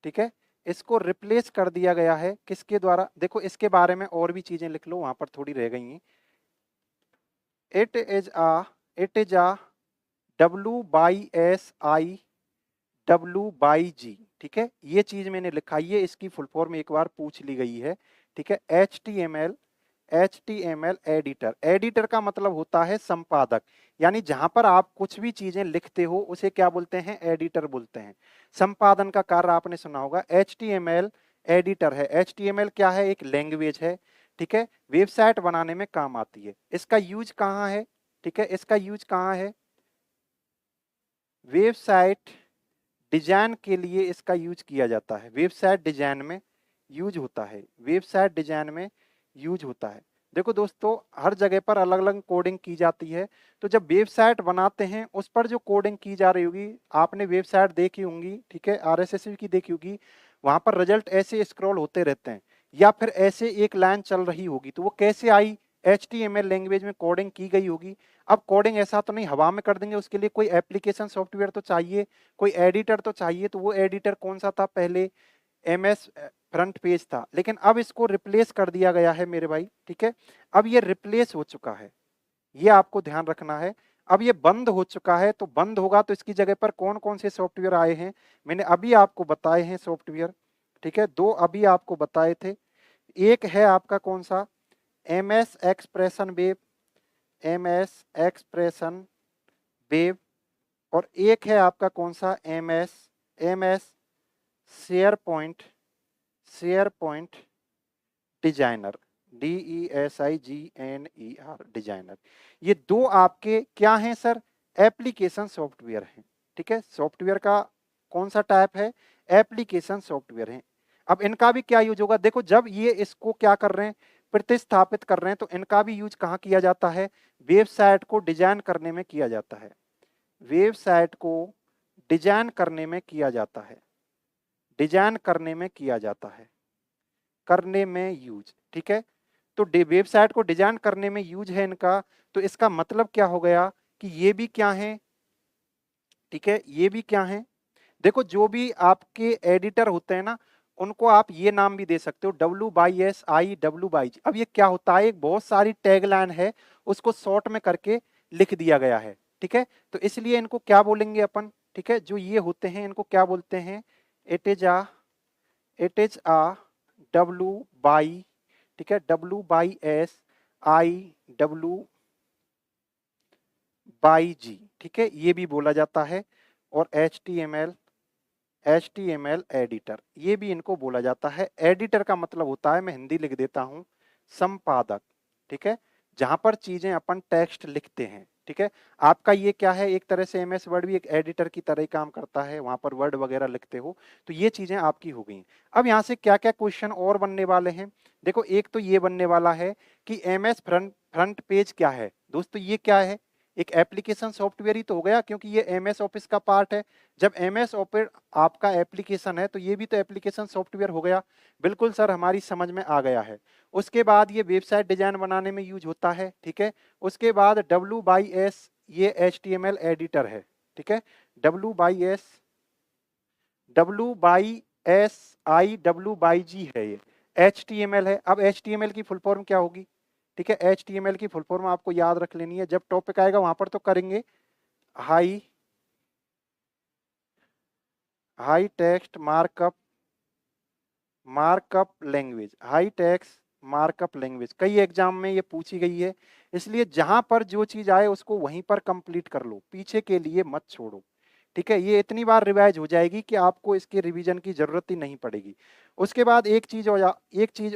ठीक है, इसको रिप्लेस कर दिया गया है किसके द्वारा, देखो इसके बारे में और भी चीजें लिख लो, वहां पर थोड़ी रह गई हैं। इट इज a WSIWG, ठीक है, ये चीज मैंने लिखा, ये इसकी फुल फॉर्म एक बार पूछ ली गई है, ठीक है, HTML एडिटर, एडिटर का मतलब होता है संपादक, यानी जहां पर आप कुछ भी चीजें लिखते हो उसे क्या बोलते हैं, एडिटर बोलते हैं। संपादन का कार्य आपने सुना होगा, HTML एडिटर है। HTML क्या है, एक लैंग्वेज है, ठीक है, वेबसाइट बनाने में काम आती है। इसका यूज कहाँ है, ठीक है, इसका यूज कहाँ है, वेबसाइट डिजाइन के लिए इसका यूज किया जाता है, वेबसाइट डिजाइन में यूज होता है, वेबसाइट डिजाइन में यूज होता है। देखो दोस्तों हर जगह पर अलग अलग कोडिंग की जाती है, तो जब वेबसाइट बनाते हैं उस पर जो कोडिंग की जा रही होगी, आपने वेबसाइट देखी होंगी, ठीक है, RSS की देखी होगी, वहां पर रिजल्ट ऐसे स्क्रॉल होते रहते हैं, या फिर ऐसे एक लाइन चल रही होगी, तो वो कैसे आई, HTML लैंग्वेज में कोडिंग की गई होगी। अब कोडिंग ऐसा तो नहीं हवा में कर देंगे, उसके लिए कोई एप्लीकेशन सॉफ्टवेयर तो चाहिए, कोई एडिटर तो चाहिए। तो वो एडिटर कौन सा था, पहले MS फ्रंट पेज था, लेकिन अब इसको रिप्लेस कर दिया गया है मेरे भाई, ठीक है। अब ये रिप्लेस हो चुका है, ये आपको ध्यान रखना है। अब ये बंद हो चुका है, तो बंद होगा तो इसकी जगह पर कौन कौन से सॉफ्टवेयर आए हैं, मैंने अभी आपको बताए हैं सॉफ्टवेयर, ठीक है। दो अभी आपको बताए थे, एक है आपका कौन सा, MS expression web, MS expression web, और एक है आपका कौन सा, MS share point, share point designer, DESIGNER designer. ये दो आपके क्या हैं सर, एप्लीकेशन सॉफ्टवेयर हैं, ठीक है। सॉफ्टवेयर का कौन सा टाइप है, एप्लीकेशन सॉफ्टवेयर है। अब इनका भी क्या यूज होगा, देखो जब ये इसको क्या कर रहे हैं, प्रतिस्थापित कर रहे हैं, तो इनका भी यूज कहाँ किया जाता है, वेबसाइट को डिजाइन करने में किया जाता है, वेबसाइट को डिजाइन करने में किया जाता है, डिजाइन करने में किया जाता है, करने में यूज, ठीक है। तो वेबसाइट को डिजाइन करने में यूज है इनका, तो इसका मतलब क्या हो गया कि ये भी क्या है, ठीक है, ये भी क्या है। देखो जो भी आपके एडिटर होते हैं ना, उनको आप ये नाम भी दे सकते हो, WSIWG। अब ये क्या होता है, एक बहुत सारी टैगलाइन है, उसको शॉर्ट में करके लिख दिया गया है, ठीक है। तो इसलिए इनको क्या बोलेंगे अपन, ठीक है, जो ये होते हैं इनको क्या बोलते हैं, इट इज a W ठीक है, WSIWG, ठीक है, ये भी बोला जाता है। और HTML एडिटर, ये भी इनको बोला जाता है। एडिटर का मतलब होता है, मैं हिंदी लिख देता हूं, संपादक, ठीक है, जहां पर चीजें अपन टेक्स्ट लिखते हैं, ठीक है। आपका ये क्या है, एक तरह से MS वर्ड भी एक एडिटर की तरह ही काम करता है, वहां पर वर्ड वगैरह लिखते हो, तो ये चीजें आपकी हो गई। अब यहाँ से क्या क्या क्वेश्चन और बनने वाले हैं, देखो एक तो ये बनने वाला है कि MS फ्रंट पेज क्या है दोस्तों, ये क्या है, एक एप्लीकेशन सॉफ्टवेयर ही तो हो गया, क्योंकि ये MS ऑफिस का पार्ट है। जब MS ऑफिस आपका एप्लीकेशन है, तो ये भी तो एप्लीकेशन सॉफ्टवेयर हो गया। बिल्कुल सर, हमारी समझ में आ गया है। उसके बाद ये वेबसाइट डिजाइन बनाने में यूज होता है, ठीक है। उसके बाद WS, ये HTML एडिटर है, ठीक है, WSIWG है, ये HTML है। अब HTML की फुल फॉर्म क्या होगी, ठीक है, HTML की फुल फॉर्म आपको याद रख लेनी है, जब टॉपिक आएगा वहां पर तो करेंगे। High high text markup, markup language, high text markup language, कई एग्जाम में ये पूछी गई है, इसलिए जहां पर जो चीज आए उसको वहीं पर कंप्लीट कर लो, पीछे के लिए मत छोड़ो, ठीक है। ये इतनी बार रिवाइज हो जाएगी कि आपको इसके रिवीजन की जरूरत ही नहीं पड़ेगी। उसके बाद एक चीज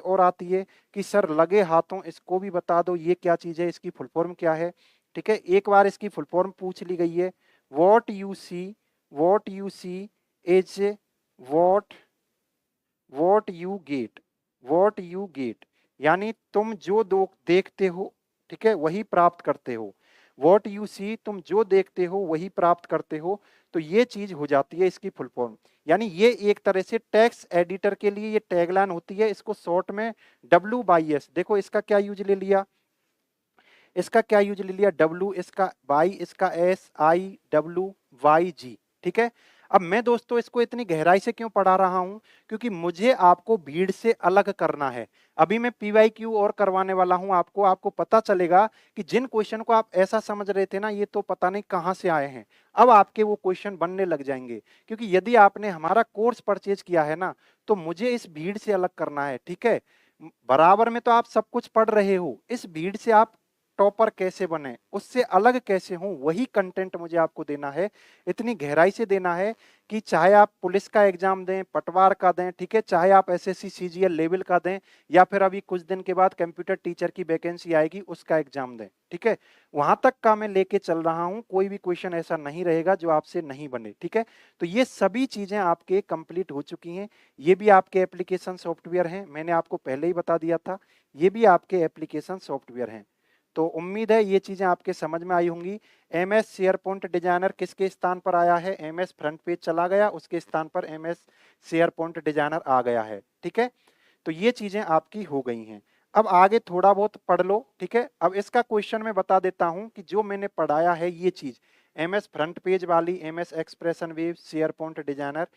और आती है कि सर लगे हाथों इसको भी बता दो, ये क्या चीज है, इसकी फुल फॉर्म क्या है, ठीक है। एक बार इसकी फुल फॉर्म पूछ ली गई है, what you see is what what you get, what you get, यानी तुम जो देखते हो, ठीक है, वही प्राप्त करते हो। वॉट यू सी, तुम जो देखते हो वही प्राप्त करते हो, तो ये चीज हो जाती है इसकी फुल फॉर्म। यानी ये एक तरह से टेक्स्ट एडिटर के लिए ये टैगलाइन होती है, इसको शॉर्ट में WS, देखो इसका क्या यूज ले लिया, इसका क्या यूज ले लिया, W, इसका Y, इसका SIWYG, ठीक है। अब मैं दोस्तों इसको इतनी गहराई से क्यों पढ़ा रहा हूं, क्योंकि मुझे आपको भीड़ से अलग करना है। अभी मैं PYQ और करवाने वाला हूं आपको, आपको पता चलेगा कि जिन क्वेश्चन को आप ऐसा समझ रहे थे ना, ये तो पता नहीं कहां से आए हैं, अब आपके वो क्वेश्चन बनने लग जाएंगे। क्योंकि यदि आपने हमारा कोर्स परचेज किया है ना, तो मुझे इस भीड़ से अलग करना है, ठीक है। बराबर में तो आप सब कुछ पढ़ रहे हो, इस भीड़ से आप टॉपर कैसे बने, उससे अलग कैसे हूं, वही कंटेंट मुझे आपको देना है, इतनी गहराई से देना है कि चाहे आप पुलिस का एग्जाम दें, पटवार का दें, ठीक है, चाहे आप SSC CGL लेवल का दें, या फिर अभी कुछ दिन के बाद कंप्यूटर टीचर की वैकेंसी आएगी उसका एग्जाम दें, ठीक है, वहां तक का मैं लेके चल रहा हूं। कोई भी क्वेश्चन ऐसा नहीं रहेगा जो आपसे नहीं बने, ठीक है। तो ये सभी चीजें आपके कंप्लीट हो चुकी हैं। ये भी आपके एप्लीकेशन सॉफ्टवेयर हैं, मैंने आपको पहले ही बता दिया था, ये भी आपके एप्लीकेशन सॉफ्टवेयर हैं। तो उम्मीद है ये चीजें आपके समझ में आई होंगी। MS शेयरपॉइंट डिजाइनर किसके स्थान पर आया है, MS फ्रंट पेज चला गया, उसके स्थान पर MS शेयरपॉइंट डिजाइनर आ गया है, ठीक है। तो ये चीजें आपकी हो गई हैं। अब आगे थोड़ा बहुत पढ़ लो, ठीक है। अब इसका क्वेश्चन मैं बता देता हूं कि जो मैंने पढ़ाया है ये चीज, एमएस फ्रंट पेज वाली, MS expression web, share point designer,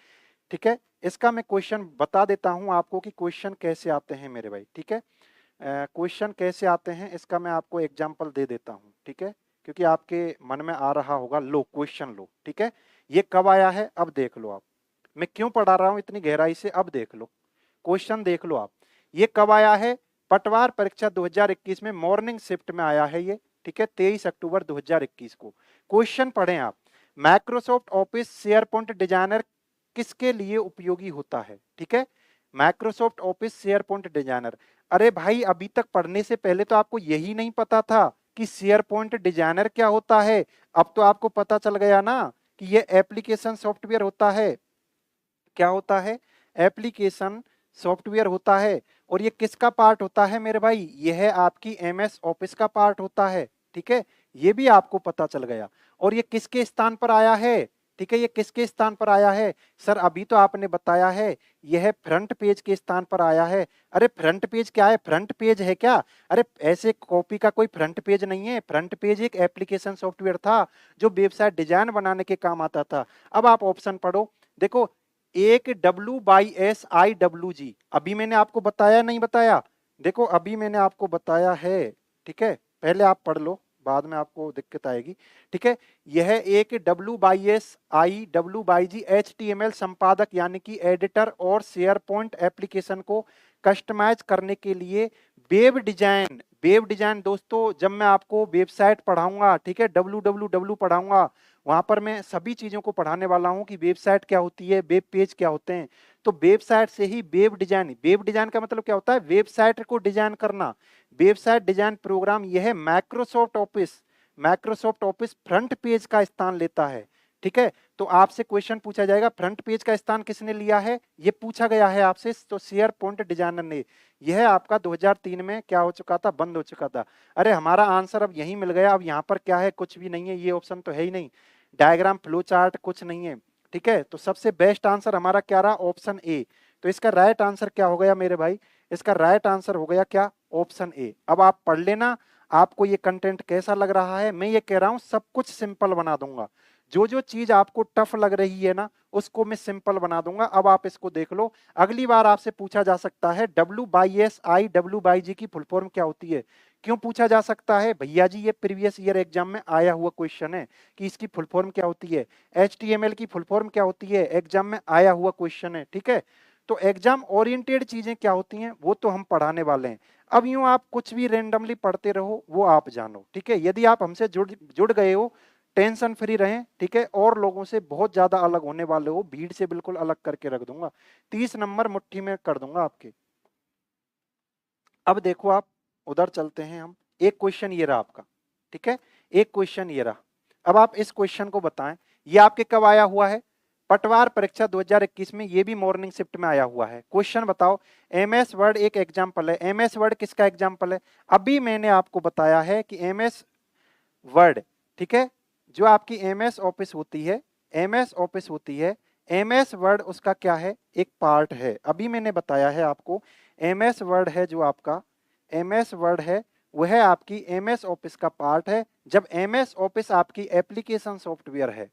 ठीक है। इसका मैं क्वेश्चन बता देता हूं आपको कि क्वेश्चन कैसे आते हैं मेरे भाई, ठीक है। क्वेश्चन कैसे आते हैं इसका मैं आपको एग्जांपल दे देता हूं, ठीक है, क्योंकि आपके मन में आ रहा होगा, लो क्वेश्चन लो, ठीक है। ये कब आया है अब देख लो आप, मैं क्यों पढ़ा रहा हूं इतनी गहराई से, अब देख लो क्वेश्चन, देख लो आप। ये कब आया है? पटवार परीक्षा 2021 में मॉर्निंग शिफ्ट में आया है ये, ठीक है, 23 अक्टूबर 2021 को। क्वेश्चन पढ़ें आप, Microsoft office share point designer किसके लिए उपयोगी होता है, ठीक है। Microsoft office share point designer, अरे भाई अभी तक पढ़ने से पहले तो आपको यही नहीं पता था कि शेयर पॉइंट डिजाइनर क्या होता है। अब तो आपको पता चल गया ना कि ये एप्लीकेशन सॉफ्टवेयर होता है। क्या होता है? एप्लीकेशन सॉफ्टवेयर होता है। और ये किसका पार्ट होता है मेरे भाई? ये है आपकी एमएस ऑफिस का पार्ट होता है, ठीक है। ये भी आपको पता चल गया। और ये किसके स्थान पर आया है? ठीक है, ये किसके स्थान पर आया है? सर अभी तो आपने बताया है यह फ्रंट पेज के स्थान पर आया है। अरे फ्रंट पेज क्या है? फ्रंट पेज है क्या? अरे ऐसे कॉपी का कोई फ्रंट पेज नहीं है। फ्रंट पेज एक एप्लीकेशन सॉफ्टवेयर था जो वेबसाइट डिजाइन बनाने के काम आता था। अब आप ऑप्शन पढ़ो, देखो, एक WYSIWG, अभी मैंने आपको बताया नहीं बताया? देखो अभी मैंने आपको बताया है, ठीक है, पहले आप पढ़ लो, बाद में आपको दिक्कत आएगी, ठीक है। यह एक WYSIWG HTML संपादक यानी कि एडिटर और शेयर पॉइंट एप्लीकेशन को कस्टमाइज करने के लिए वेब डिजाइन दोस्तों, जब मैं आपको वेबसाइट पढ़ाऊंगा, ठीक है, www पढ़ाऊंगा, वहां पर मैं सभी चीजों को पढ़ाने वाला हूं कि वेबसाइट क्या होती है, वेब पेज क्या होते हैं। तो वेबसाइट से ही वेब डिजाइन का मतलब क्या होता है? वेबसाइट को डिजाइन करना। वेबसाइट डिजाइन प्रोग्राम यह है माइक्रोसॉफ्ट ऑफिस फ्रंट पेज का स्थान लेता है, ठीक है। तो आपसे क्वेश्चन पूछा जाएगा फ्रंट पेज का स्थान किसने लिया है, ये पूछा गया है आपसे, तो शेयर पॉइंट डिजाइनर ने। यह आपका 2003 में क्या हो चुका था? बंद हो चुका था। अरे हमारा आंसर अब यही मिल गया। अब यहाँ पर क्या है? कुछ भी नहीं है, ये ऑप्शन तो है ही नहीं। डायग्राम, फ्लो चार्ट कुछ नहीं है, ठीक है। तो सबसे बेस्ट आंसर हमारा क्या रहा? Option A. तो इसका राइट आंसर क्या हो गया मेरे भाई? इसका राइट आंसर हो गया क्या? Option A. अब आप पढ़ लेना, आपको ये कंटेंट कैसा लग रहा है। मैं ये कह रहा हूं सब कुछ सिंपल बना दूंगा, जो जो चीज आपको टफ लग रही है ना उसको मैं सिंपल बना दूंगा। अब आप इसको देख लो, अगली बार आपसे पूछा जा सकता है WYSIWG की फुल फॉर्म क्या होती है। क्यों पूछा जा सकता है? भैया जी ये प्रीवियस ईयर एग्जाम में आया हुआ क्वेश्चन है कि इसकी फुल फॉर्म क्या होती है, HTML की फुल फॉर्म क्या होती है, एग्जाम में आया हुआ क्वेश्चन है, ठीक है। तो एग्जाम ओरिएंटेड चीजें क्या होती हैं वो तो हम पढ़ाने वाले हैं। अब यूं आप कुछ भी रेंडमली पढ़ते रहो वो आप जानो, ठीक है। यदि आप हमसे जुड़ गए हो, टेंशन फ्री रहें, ठीक है। और लोगों से बहुत ज्यादा अलग होने वाले हो, भीड़ से बिल्कुल अलग करके रख दूंगा, 30 नंबर मुट्ठी में कर दूंगा आपके। अब देखो आप, उधर चलते हैं हम। एक क्वेश्चन ये रहा आपका, ठीक है, एक क्वेश्चन ये रहा। अब आप इस क्वेश्चन को बताएं, ये आपके कब आया हुआ है? पटवार परीक्षा 2021 में, ये भी मॉर्निंग शिफ्ट में आया हुआ है। क्वेश्चन बताओ, एमएस वर्ड एक एग्जाम्पल है। एमएस वर्ड किसका एग्जाम्पल है? अभी मैंने आपको बताया है कि एमएस वर्ड, ठीक है, जो आपकी एमएस ऑफिस होती है, एमएस ऑफिस होती है, एमएस वर्ड उसका क्या है? एक पार्ट है। अभी मैंने बताया है आपको, एमएस वर्ड है जो आपका एमएस वर्ड है, वह आपकी एमएस ऑफिस का पार्ट है। जब एमएस ऑफिस आपकी एप्लीकेशन सॉफ्टवेयर है,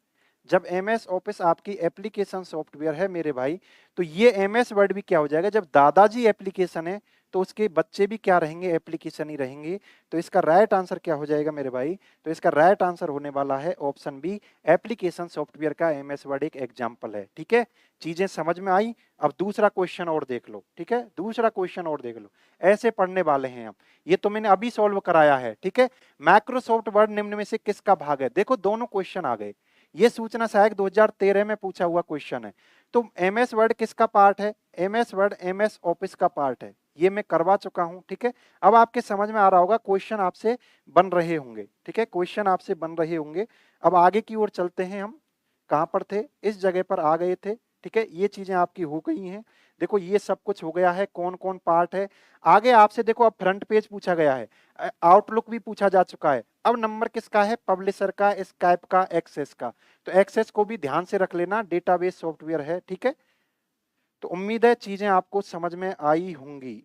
जब एमएस ऑफिस आपकी एप्लीकेशन सॉफ्टवेयर है मेरे भाई, तो ये एमएस वर्ड भी क्या हो जाएगा? जब दादाजी एप्लीकेशन है तो उसके बच्चे भी क्या रहेंगे? एप्लीकेशन ही रहेंगे। तो इसका राइट आंसर क्या हो जाएगा मेरे भाई? तो इसका राइट आंसर होने वाला है ऑप्शन बी, एप्लीकेशन सॉफ्टवेयर का एमएस वर्ड एक एग्जाम्पल है, ठीक है। चीजें समझ में आई? अब दूसरा क्वेश्चन और देख लो, ठीक है, दूसरा क्वेश्चन और देख लो। ऐसे पढ़ने वाले हैं हम, ये तो मैंने अभी सॉल्व कराया है, ठीक है। माइक्रोसॉफ्ट वर्ड निम्न में से किसका भाग है? देखो दोनों क्वेश्चन आ गए। ये सूचना सहायक 2013 में पूछा हुआ क्वेश्चन है। तो एमएस वर्ड किसका पार्ट है? एमएस वर्ड एमएस ऑफिस का पार्ट है। ये मैं करवा चुका हूं, ठीक है। अब आपके समझ में आ रहा होगा, क्वेश्चन आपसे बन रहे होंगे, ठीक है, क्वेश्चन आपसे बन रहे होंगे। अब आगे की ओर चलते हैं हम। कहां पर थे? इस जगह पर आ गए थे, ठीक है। ये चीजें आपकी हो गई हैं। देखो ये सब कुछ हो गया है, कौन कौन पार्ट है। आगे आपसे देखो, अब फ्रंट पेज पूछा गया है, आउटलुक भी पूछा जा चुका है। अब नंबर किसका है? पब्लिशर का, स्काइप का, एक्सेस का। तो एक्सेस को भी ध्यान से रख लेना, डेटाबेस सॉफ्टवेयर है, ठीक है। तो उम्मीद है चीजें आपको समझ में आई होंगी।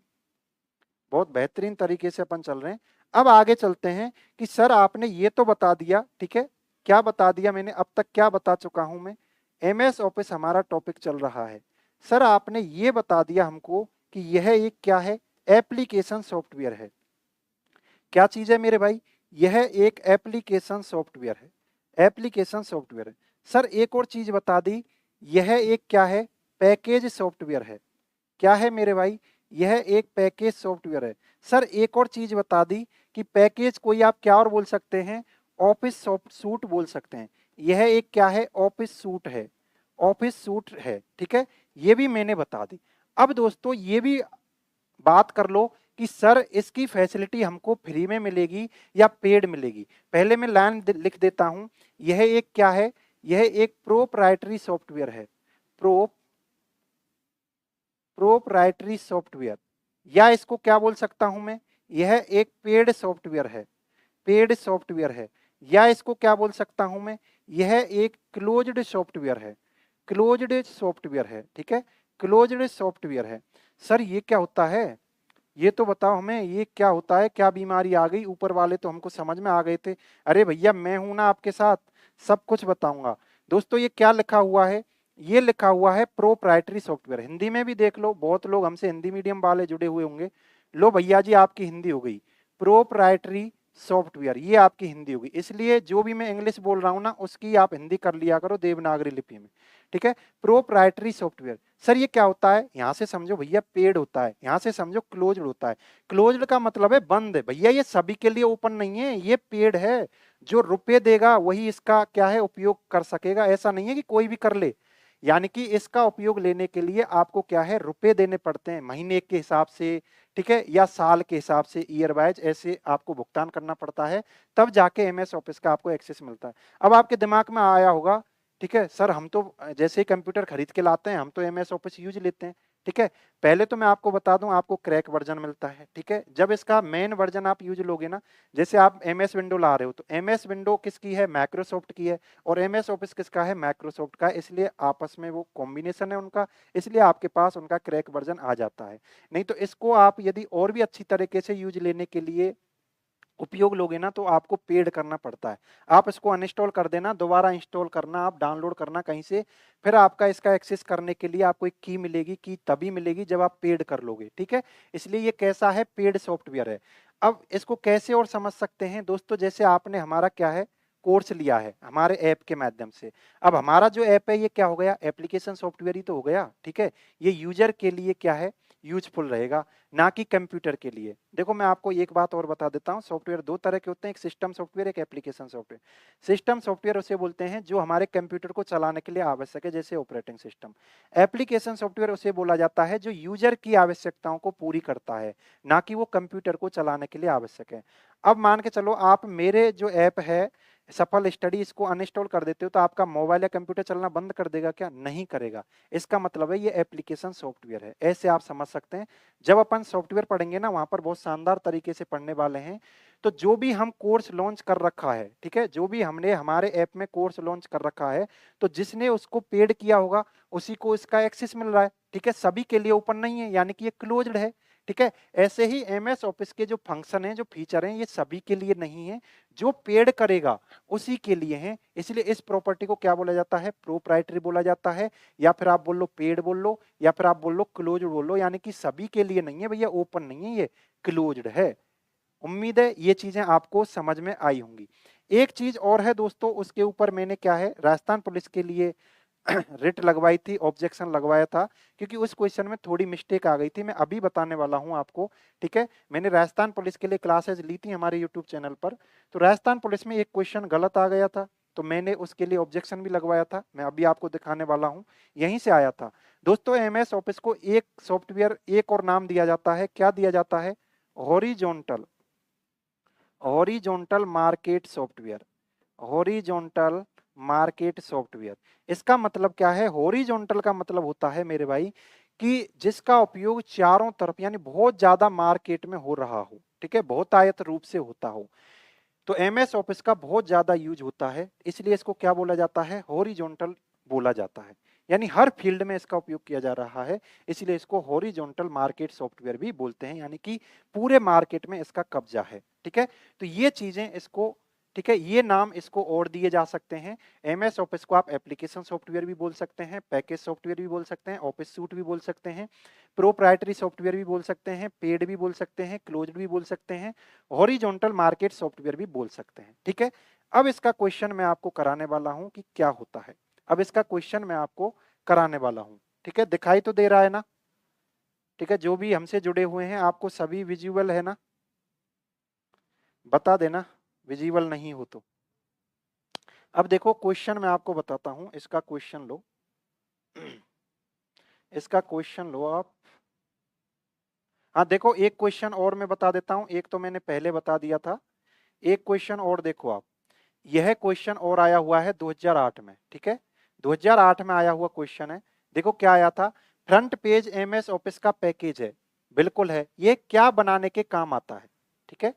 बहुत बेहतरीन तरीके से अपन चल रहे हैं। अब आगे चलते हैं कि सर आपने ये तो बता दिया, ठीक है, क्या बता दिया मैंने, अब तक क्या बता चुका हूं मैं, एमएस ऑफिस हमारा टॉपिक चल रहा है। सर आपने ये बता दिया हमको कि यह एक क्या है, एप्लीकेशन सॉफ्टवेयर है। क्या चीज है मेरे भाई, यह एक एप्लीकेशन सॉफ्टवेयर है, एप्लीकेशन सॉफ्टवेयर है। सर एक और चीज बता दी, यह एक क्या है, पैकेज सॉफ्टवेयर है। क्या है मेरे भाई, यह एक पैकेज सॉफ्टवेयर है। सर एक और चीज बता दी कि पैकेज कोई आप क्या और बोल सकते हैं, ऑफिस सूट बोल सकते हैं। यह एक क्या है, ऑफिस सूट है, ऑफिस सूट है, ठीक है, ये भी मैंने बता दी। अब दोस्तों ये भी बात कर लो कि सर इसकी फैसिलिटी हमको फ्री में मिलेगी या पेड मिलेगी। पहले मैं लाइन लिख देता हूं, यह एक क्या है, यह एक प्रोप्राइटरी सॉफ्टवेयर है, प्रोप्राइटरी सॉफ्टवेयर, या इसको क्या बोल सकता हूं मैं, यह एक पेड सॉफ्टवेयर है, पेड सॉफ्टवेयर है, या इसको क्या बोल सकता हूं मैं, यह एक क्लोज्ड सॉफ्टवेयर है, क्लोज्ड सॉफ्टवेयर है, ठीक है, क्लोज्ड सॉफ्टवेयर है। सर ये क्या होता है, ये तो बताओ हमें, ये क्या होता है, क्या बीमारी आ गई, ऊपर वाले तो हमको समझ में आ गए थे। अरे भैया मैं हूं ना आपके साथ, सब कुछ बताऊंगा। दोस्तों ये क्या लिखा हुआ है, ये लिखा हुआ है प्रोप्राइटरी सॉफ्टवेयर। हिंदी में भी देख लो, बहुत लोग हमसे हिंदी मीडियम वाले जुड़े हुए होंगे। लो भैया जी आपकी हिंदी हो गई, प्रोप्राइटरी सॉफ्टवेयर, ये आपकी हिंदी होगी। इसलिए जो भी मैं इंग्लिश बोल रहा हूं ना उसकी आप हिंदी कर लिया करो देवनागरी लिपि में, ठीक है। प्रोप्राइटरी सॉफ्टवेयर, सर ये क्या होता है, यहां से समझो भैया पेड होता है, यहां से समझो क्लोज्ड होता है। क्लोज्ड का मतलब है बंद है भैया, ये सभी के लिए ओपन नहीं है, ये पेड है। जो रुपए देगा वही इसका क्या है, उपयोग कर सकेगा। ऐसा नहीं है कि कोई भी कर ले, यानी कि इसका उपयोग लेने के लिए आपको क्या है, रुपए देने पड़ते हैं, महीने के हिसाब से, ठीक है, या साल के हिसाब से, ईयर वाइज ऐसे आपको भुगतान करना पड़ता है, तब जाके एमएस ऑफिस का आपको एक्सेस मिलता है। अब आपके दिमाग में आया होगा, ठीक है सर हम तो जैसे ही कंप्यूटर खरीद के लाते हैं हम तो एमएस ऑफिस यूज लेते हैं, ठीक है। पहले तो मैं आपको बता दूं, आपको क्रैक वर्जन मिलता है, ठीक है। जब इसका मेन वर्जन आप यूज लोगे ना, जैसे आप एमएस विंडो ला रहे हो तो एमएस विंडो किसकी है, माइक्रोसॉफ्ट की है, और एमएस ऑफिस किसका है, माइक्रोसॉफ्ट का, इसलिए आपस में वो कॉम्बिनेशन है उनका, इसलिए आपके पास उनका क्रैक वर्जन आ जाता है। नहीं तो इसको आप यदि और भी अच्छी तरीके से यूज लेने के लिए उपयोग लोगे ना तो आपको पेड करना पड़ता है। आप इसको अनइंस्टॉल कर देना, दोबारा इंस्टॉल करना, आप डाउनलोड करना कहीं से, फिर आपका इसका एक्सेस करने के लिए आपको एक की मिलेगी, की तभी मिलेगी जब आप पेड कर लोगे, ठीक है। इसलिए ये कैसा है, पेड सॉफ्टवेयर है। अब इसको कैसे और समझ सकते हैं दोस्तों, जैसे आपने हमारा क्या है, कोर्स लिया है हमारे ऐप के माध्यम से। अब हमारा जो ऐप है ये क्या हो गया, एप्लीकेशन सॉफ्टवेयर ही तो हो गया, ठीक है। ये यूजर के लिए क्या है, यूजफुल रहेगा, ना कि कंप्यूटर के लिए। देखो मैं आपको एक बात और बता देता हूं, सॉफ्टवेयर दो तरह के होते हैं, एक सिस्टम सॉफ्टवेयर, एक एप्लीकेशन सॉफ्टवेयर। सिस्टम सॉफ्टवेयर उसे बोलते हैं जो हमारे कंप्यूटर को चलाने के लिए आवश्यक है, जैसे ऑपरेटिंग सिस्टम। एप्लीकेशन सॉफ्टवेयर उसे बोला जाता है जो यूजर की आवश्यकताओं को पूरी करता है, ना कि वो कंप्यूटर को चलाने के लिए आवश्यक है। अब मान के चलो आप मेरे जो ऐप है सफल स्टडी, इसको अनइंस्टॉल कर देते हो तो आपका मोबाइल या कंप्यूटर चलना बंद कर देगा क्या, नहीं करेगा। इसका मतलब है ये एप्लीकेशन सॉफ्टवेयर है, ऐसे आप समझ सकते हैं। जब अपन सॉफ्टवेयर पढ़ेंगे ना वहां पर बहुत शानदार तरीके से पढ़ने वाले हैं। तो जो भी हम कोर्स लॉन्च कर रखा है, ठीक है, जो भी हमने हमारे ऐप में कोर्स लॉन्च कर रखा है, तो जिसने उसको पेड किया होगा उसी को इसका एक्सेस मिल रहा है, ठीक है, सभी के लिए ओपन नहीं है, यानी कि ये क्लोज्ड है, ठीक है। ऐसे ही एमएस ऑफिस के जो फंक्शन है, जो फीचर हैं, ये सभी के लिए नहीं है, जो पेड करेगा उसी के लिए हैं। इसलिए इस प्रॉपर्टी को क्या बोला जाता है, प्रोप्राइटरी बोला जाता है, या फिर आप बोल लो पेड बोल लो, या फिर आप बोल लो क्लोज्ड बोल लो, यानी कि सभी के लिए नहीं है भैया, ओपन नहीं है, ये क्लोज्ड है। उम्मीद है ये चीजें आपको समझ में आई होंगी। एक चीज और है दोस्तों, उसके ऊपर मैंने क्या है, राजस्थान पुलिस के लिए रिट लगवाई थी, ऑब्जेक्शन लगवाया था, क्योंकि उस क्वेश्चन में थोड़ी मिस्टेक आ गई थी, मैं अभी बताने वाला हूं आपको, ठीक है। मैंने राजस्थान पुलिस के लिए क्लासेस ली थी हमारे यूट्यूब चैनल पर, तो राजस्थान पुलिस में एक क्वेश्चन गलत आ गया था, तो मैंने उसके लिए ऑब्जेक्शन भी लगवाया था, मैं अभी आपको दिखाने वाला हूं, यहीं से आया था। दोस्तों एमएस ऑफिस को एक सॉफ्टवेयर एक और नाम दिया जाता है, क्या दिया जाता है, horizontal, horizontal market software, horizontal market software. इसका मतलब क्या है, हॉरिजॉन्टल का मतलब होता है मेरे भाई कि जिसका उपयोग चारों तरफ यानी बहुत ज्यादा मार्केट में हो रहा हो, ठीक है, बहुत आयत रूप से होता हो। तो एमएस ऑफिस का बहुत ज्यादा यूज होता है, इसलिए इसको क्या बोला जाता है, हॉरिजॉन्टल बोला जाता है। यानी हर फील्ड में इसका उपयोग किया जा रहा है, इसलिए इसको हॉरिजॉन्टल मार्केट सॉफ्टवेयर भी बोलते हैं, यानी कि पूरे मार्केट में इसका कब्जा है। ठीक है, तो ये चीजें इसको, ठीक है, ये नाम इसको और दिए जा सकते हैं। एमएस ऑफिस को आप एप्लीकेशन सॉफ्टवेयर भी बोल सकते हैं, पैकेज सॉफ्टवेयर भी बोल सकते हैं, ऑफिस सूट भी बोल सकते हैं, प्रोप्राइटरी सॉफ्टवेयर भी बोल सकते हैं, पेड भी बोल सकते हैं, क्लोज्ड भी बोल सकते हैं, हॉरिजॉन्टल मार्केट सॉफ्टवेयर भी बोल सकते हैं। ठीक है, अब इसका क्वेश्चन मैं आपको कराने वाला हूं कि क्या होता है। अब इसका क्वेश्चन मैं आपको कराने वाला हूं। ठीक है, दिखाई तो दे रहा है ना? ठीक है, जो भी हमसे जुड़े हुए हैं आपको सभी विजुअल है ना? बता देना विजिबल नहीं हो तो। अब देखो क्वेश्चन मैं आपको बताता हूं, इसका क्वेश्चन लो। इसका क्वेश्चन लो आप। हाँ देखो, एक क्वेश्चन और मैं बता देता हूं, एक तो मैंने पहले बता दिया था, एक क्वेश्चन और देखो आप। यह क्वेश्चन और आया हुआ है 2008 में। ठीक है, 2008 में आया हुआ क्वेश्चन है। देखो क्या आया था, फ्रंट पेज एमएस ऑफिस का पैकेज है। बिल्कुल है, ये क्या बनाने के काम आता है? ठीक है,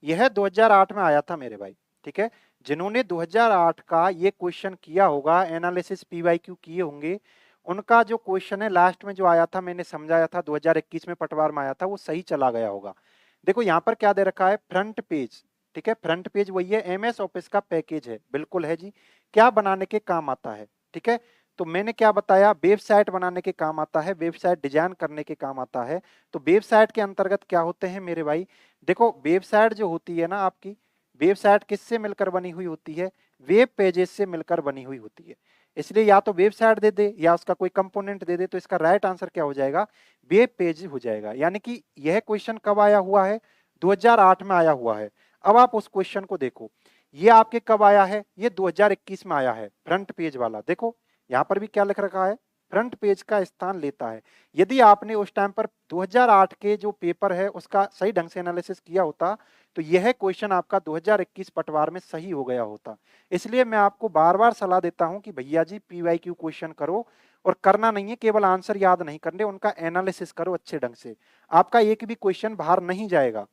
यह 2008 में आया था मेरे भाई। ठीक है, जिन्होंने 2008 का ये क्वेश्चन किया होगा, एनालिसिस पीवाईक्यू किए होंगे, उनका जो क्वेश्चन है लास्ट में जो आया था, मैंने समझाया था 2021 में पटवार में आया था, वो सही चला गया होगा। देखो यहाँ पर क्या दे रखा है, फ्रंट पेज। ठीक है, फ्रंट पेज वही है, एमएस ऑफिस का पैकेज है। बिल्कुल है जी, क्या बनाने के काम आता है? ठीक है, तो मैंने क्या बताया, वेबसाइट बनाने के काम आता है, वेबसाइट डिजाइन करने के काम आता है। तो वेबसाइट के अंतर्गत क्या होते हैं मेरे भाई, देखो वेबसाइट जो होती है ना आपकी, वेबसाइट किससे मिलकर बनी हुई होती है? वेब पेजेस से मिलकर बनी हुई होती है। इसलिए या तो वेबसाइट दे दे या उसका कोई कंपोनेंट दे दे, तो इसका राइट आंसर क्या हो जाएगा, वेब पेज हो जाएगा। यानी कि यह क्वेश्चन कब आया हुआ है, 2008 में आया हुआ है। अब आप उस क्वेश्चन को देखो, ये आपके कब आया है, ये 2021 में आया है, फ्रंट पेज वाला। देखो यहां पर भी क्या लिख रखा है, फ्रंट पेज का स्थान लेता है। यदि आपने उस टाइम पर 2008 के जो पेपर है उसका सही ढंग से एनालिसिस किया होता, तो यह क्वेश्चन आपका 2021 पटवार में सही हो गया होता। इसलिए मैं आपको बार बार सलाह देता हूं कि भैया जी पीवाईक्यू क्वेश्चन करो, और करना नहीं है केवल आंसर याद नहीं करने, उनका एनालिसिस करो अच्छे ढंग से, आपका एक भी क्वेश्चन बाहर नहीं जाएगा।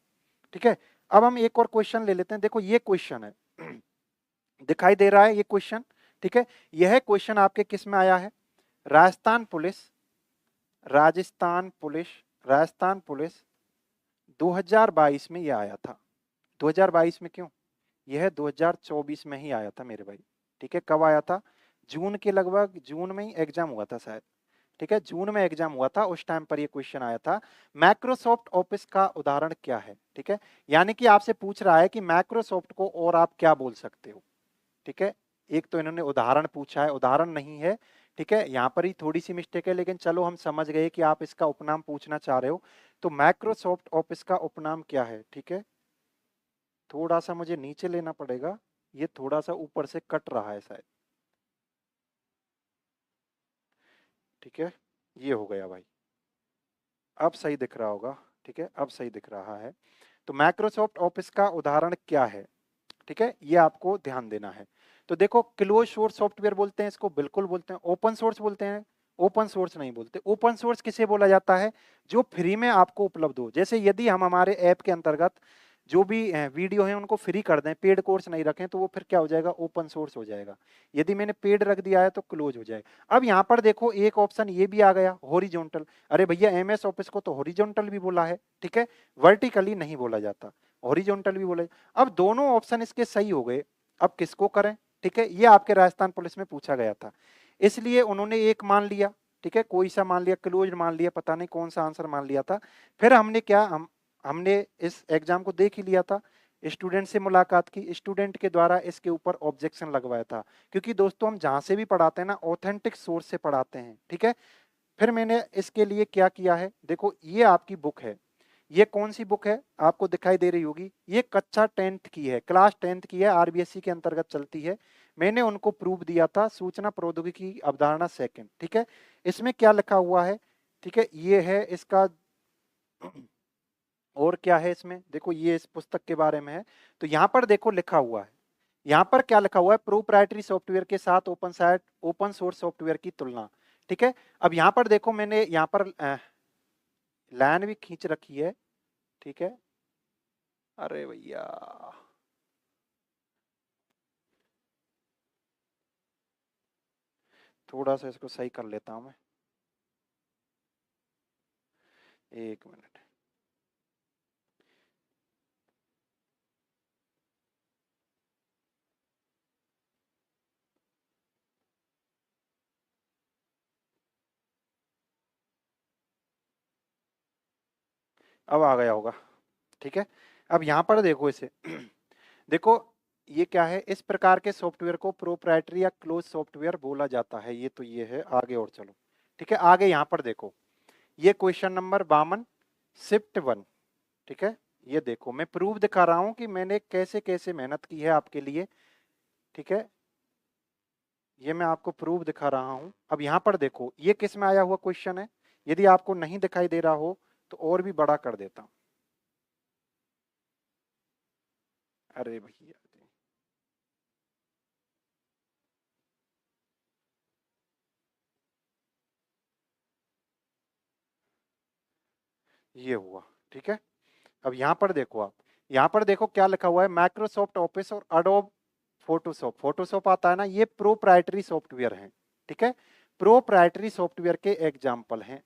ठीक है, अब हम एक और क्वेश्चन ले लेते हैं। देखो ये क्वेश्चन है, दिखाई दे रहा है ये क्वेश्चन? ठीक है, यह क्वेश्चन आपके किस में आया है, Rajasthan police, Rajasthan police, Rajasthan police 2022 में यह आया था। 2022 में क्यों, यह 2024 में ही आया था मेरे भाई। ठीक है, कब आया था, जून के लगभग, जून में ही एग्जाम हुआ था शायद। ठीक है, जून में एग्जाम हुआ था, उस टाइम पर ये क्वेश्चन आया था। माइक्रोसॉफ्ट ऑफिस का उदाहरण क्या है? ठीक है, यानी कि आपसे पूछ रहा है कि माइक्रोसॉफ्ट को और आप क्या बोल सकते हो। ठीक है, एक तो इन्होंने उदाहरण पूछा है, उदाहरण नहीं है। ठीक है, यहां पर ही थोड़ी सी मिस्टेक है, लेकिन चलो हम समझ गए कि आप इसका उपनाम पूछना चाह रहे हो। तो माइक्रोसॉफ्ट ऑफिस का उपनाम क्या है? ठीक है, थोड़ा सा मुझे नीचे लेना पड़ेगा, ये थोड़ा सा ऊपर से कट रहा है शायद। ठीक है, ये हो गया भाई, अब सही दिख रहा होगा। ठीक है, अब सही दिख रहा है। तो माइक्रोसॉफ्ट ऑफिस का उदाहरण क्या है? ठीक है, ये आपको ध्यान देना है। तो देखो, क्लोज सोर्स सॉफ्टवेयर बोलते हैं इसको, बिल्कुल बोलते हैं। ओपन सोर्स बोलते हैं, ओपन सोर्स नहीं बोलते। ओपन सोर्स किसे बोला जाता है, जो फ्री में आपको उपलब्ध हो। जैसे यदि हम हमारे ऐप के अंतर्गत जो भी वीडियो है उनको फ्री कर दें, पेड कोर्स नहीं रखें, तो वो फिर क्या हो जाएगा, ओपन सोर्स हो जाएगा। यदि मैंने पेड रख दिया है तो क्लोज हो जाएगा। अब यहाँ पर देखो एक ऑप्शन ये भी आ गया, हॉरिजॉन्टल। अरे भैया एमएस ऑफिस को तो हॉरिजॉन्टल भी बोला है, ठीक है, वर्टिकली नहीं बोला जाता, हॉरिजॉन्टल भी बोला। अब दोनों ऑप्शन इसके सही हो गए, अब किसको करें? ठीक है, ये आपके राजस्थान पुलिस में पूछा गया था, इसलिए उन्होंने एक मान लिया। ठीक है, कोई सा मान लिया, क्लोज मान लिया, पता नहीं कौन सा आंसर मान लिया था। फिर हमने क्या, हमने इस एग्जाम को देख ही लिया था, स्टूडेंट से मुलाकात की, स्टूडेंट के द्वारा इसके ऊपर ऑब्जेक्शन लगवाया था। क्योंकि दोस्तों हम जहां से भी पढ़ाते हैं ना, ऑथेंटिक सोर्स से पढ़ाते हैं। ठीक है, फिर मैंने इसके लिए क्या किया है, देखो ये आपकी बुक है, ये कौन सी बुक है आपको दिखाई दे रही होगी, ये कक्षा 10th की है, क्लास 10th की है, आरबीएससी के अंतर्गत चलती है। मैंने उनको प्रूफ दिया था, सूचना प्रौद्योगिकी अवधारणा सेकंड। ठीक है, इसमें क्या लिखा हुआ है? ठीक है, ये है इसका, और क्या है इसमें, देखो ये इस पुस्तक के बारे में है। तो यहाँ पर देखो लिखा हुआ है, यहाँ पर क्या लिखा हुआ है, प्रोप्राइटरी सॉफ्टवेयर के साथ ओपन सोर्स सॉफ्टवेयर की तुलना। ठीक है, अब यहाँ पर देखो मैंने यहाँ पर लाइन भी खींच रखी है। ठीक है, अरे भैया, थोड़ा सा इसको सही कर लेता हूं मैं, एक मिनट। अब आ गया होगा, ठीक है। अब यहाँ पर देखो इसे देखो ये क्या है, इस प्रकार के सॉफ्टवेयर को प्रोप्राइटरी या क्लोज सॉफ्टवेयर बोला जाता है। ये तो ये है, आगे और चलो, ठीक है। आगे यहाँ पर देखो, ये क्वेश्चन नंबर 52 शिफ्ट 1, ठीक है। ये देखो मैं प्रूफ दिखा रहा हूं कि मैंने कैसे कैसे मेहनत की है आपके लिए, ठीक है। ये मैं आपको प्रूफ दिखा रहा हूं। अब यहाँ पर देखो ये किस में आया हुआ क्वेश्चन है, यदि आपको नहीं दिखाई दे रहा हो तो और भी बड़ा कर देता हूं। अरे भैया ये हुआ, ठीक है। अब यहाँ पर देखो आप, यहाँ पर देखो क्या लिखा हुआ है, माइक्रोसॉफ्ट ऑफिस और अडोब फोटोशॉप। फोटोशॉप आता है ना, ये प्रोप्राइटरी सॉफ्टवेयर है, ठीक है। प्रोप्राइटरी सॉफ्टवेयर के एग्जाम्पल हैं।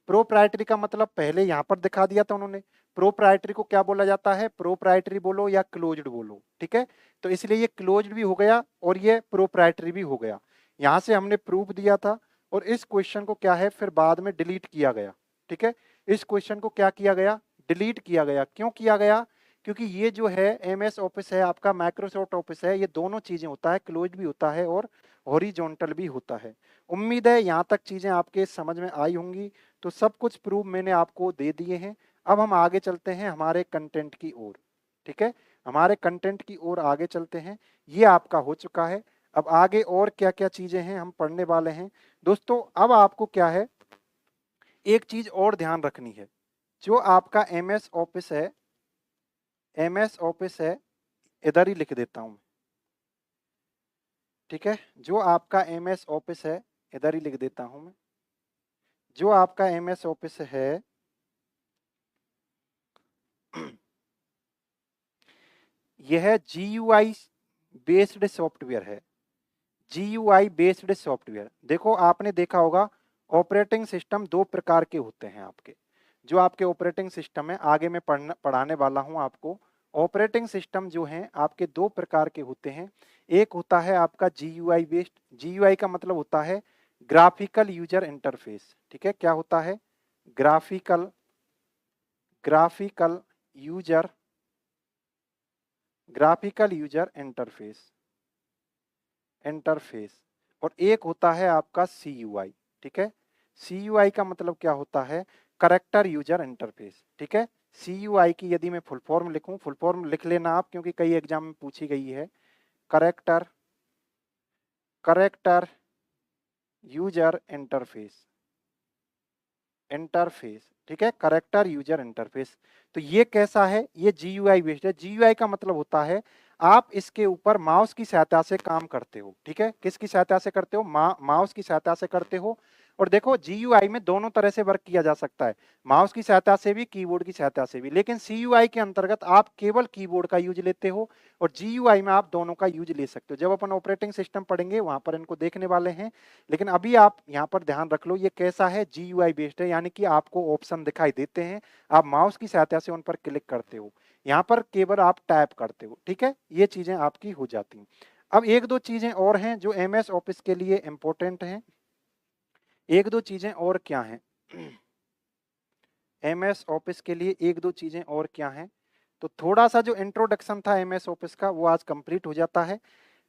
प्रोप्राइटरी का मतलब पहले यहां पर दिखा दिया था उन्होंने। प्रोप्राइटरी को क्या बोला जाता है, प्रोप्राइटरी बोलो या क्लोज्ड बोलो, ठीक है। तो इसलिए ये क्लोज्ड भी हो गया और ये प्रोप्राइटरी भी हो गया। यहां से हमने प्रूफ दिया था और इस क्वेश्चन को क्या है फिर बाद में डिलीट किया गया, ठीक है। इस क्वेश्चन को क्या किया गया, डिलीट किया गया। क्यों किया गया, क्योंकि ये जो है एमएस ऑफिस है आपका, माइक्रोसॉफ्ट ऑफिस है, ये दोनों चीजें होता है, क्लोज भी होता है और हॉरिजॉन्टल भी होता है। उम्मीद है यहाँ तक चीजें आपके समझ में आई होंगी। तो सब कुछ प्रूफ मैंने आपको दे दिए हैं। अब हम आगे चलते हैं हमारे कंटेंट की ओर, ठीक है। हमारे कंटेंट की ओर आगे चलते हैं। ये आपका हो चुका है। अब आगे और क्या क्या चीजें हैं हम पढ़ने वाले हैं दोस्तों। अब आपको क्या है, एक चीज और ध्यान रखनी है। जो आपका एमएस ऑफिस है, एमएस ऑफिस है, इधर ही लिख देता हूं, ठीक है। जो आपका एमएस ऑफिस है, इधर ही लिख देता हूं मैं। जो आपका एमएस ऑफिस है यह जीयूआई बेस्ड सॉफ्टवेयर है। जीयूआई बेस्ड सॉफ्टवेयर, देखो आपने देखा होगा ऑपरेटिंग सिस्टम दो प्रकार के होते हैं आपके। जो आपके ऑपरेटिंग सिस्टम है, आगे मैं पढ़ाने वाला हूं आपको। ऑपरेटिंग सिस्टम जो हैं आपके दो प्रकार के होते हैं। एक होता है आपका जीयूआई बेस्ड, जीयूआई का मतलब होता है ग्राफिकल यूजर इंटरफेस, ठीक है। क्या होता है, graphical, graphical user, graphical user interface, interface. और एक होता है आपका सीयूआई, ठीक है। सीयूआई का मतलब क्या होता है, करेक्टर यूजर इंटरफेस, ठीक है। सीयूआई की यदि मैं फुल फॉर्म लिखूं, फुल फॉर्म लिख लेना आप क्योंकि कई एग्जाम में पूछी गई है। Character, character user interface, interface, ठीक है। Character user interface. तो ये कैसा है, ये जीयूआई बेस्ड है। जीयूआई का मतलब होता है आप इसके ऊपर माउस की सहायता से काम करते हो, ठीक है। किसकी सहायता से करते हो, माउस की सहायता से करते हो। और देखो जीयूआई में दोनों तरह से वर्क किया जा सकता है, माउस की सहायता से भी, कीबोर्ड की सहायता से भी। लेकिन सीयूआई के अंतर्गत आप केवल कीबोर्ड का यूज लेते हो और जीयूआई में आप दोनों का यूज ले सकते हो। जब अपन ऑपरेटिंग सिस्टम पढ़ेंगे वहां पर इनको देखने वाले हैं। लेकिन अभी आप यहाँ पर ध्यान रख लो, ये कैसा है, जीयूआई बेस्ड है। यानी कि आपको ऑप्शन दिखाई देते हैं, आप माउस की सहायता से उन पर क्लिक करते हो, यहाँ पर केवल आप टाइप करते हो, ठीक है। ये चीजें आपकी हो जाती हैं। अब एक दो चीजें और हैं जो एमएस ऑफिस के लिए इंपॉर्टेंट हैं। एक दो चीजें और क्या हैं एमएस ऑफिस के लिए, एक दो चीजें और क्या हैं। तो थोड़ा सा जो इंट्रोडक्शन था एमएस ऑफिस का वो आज कंप्लीट हो जाता है।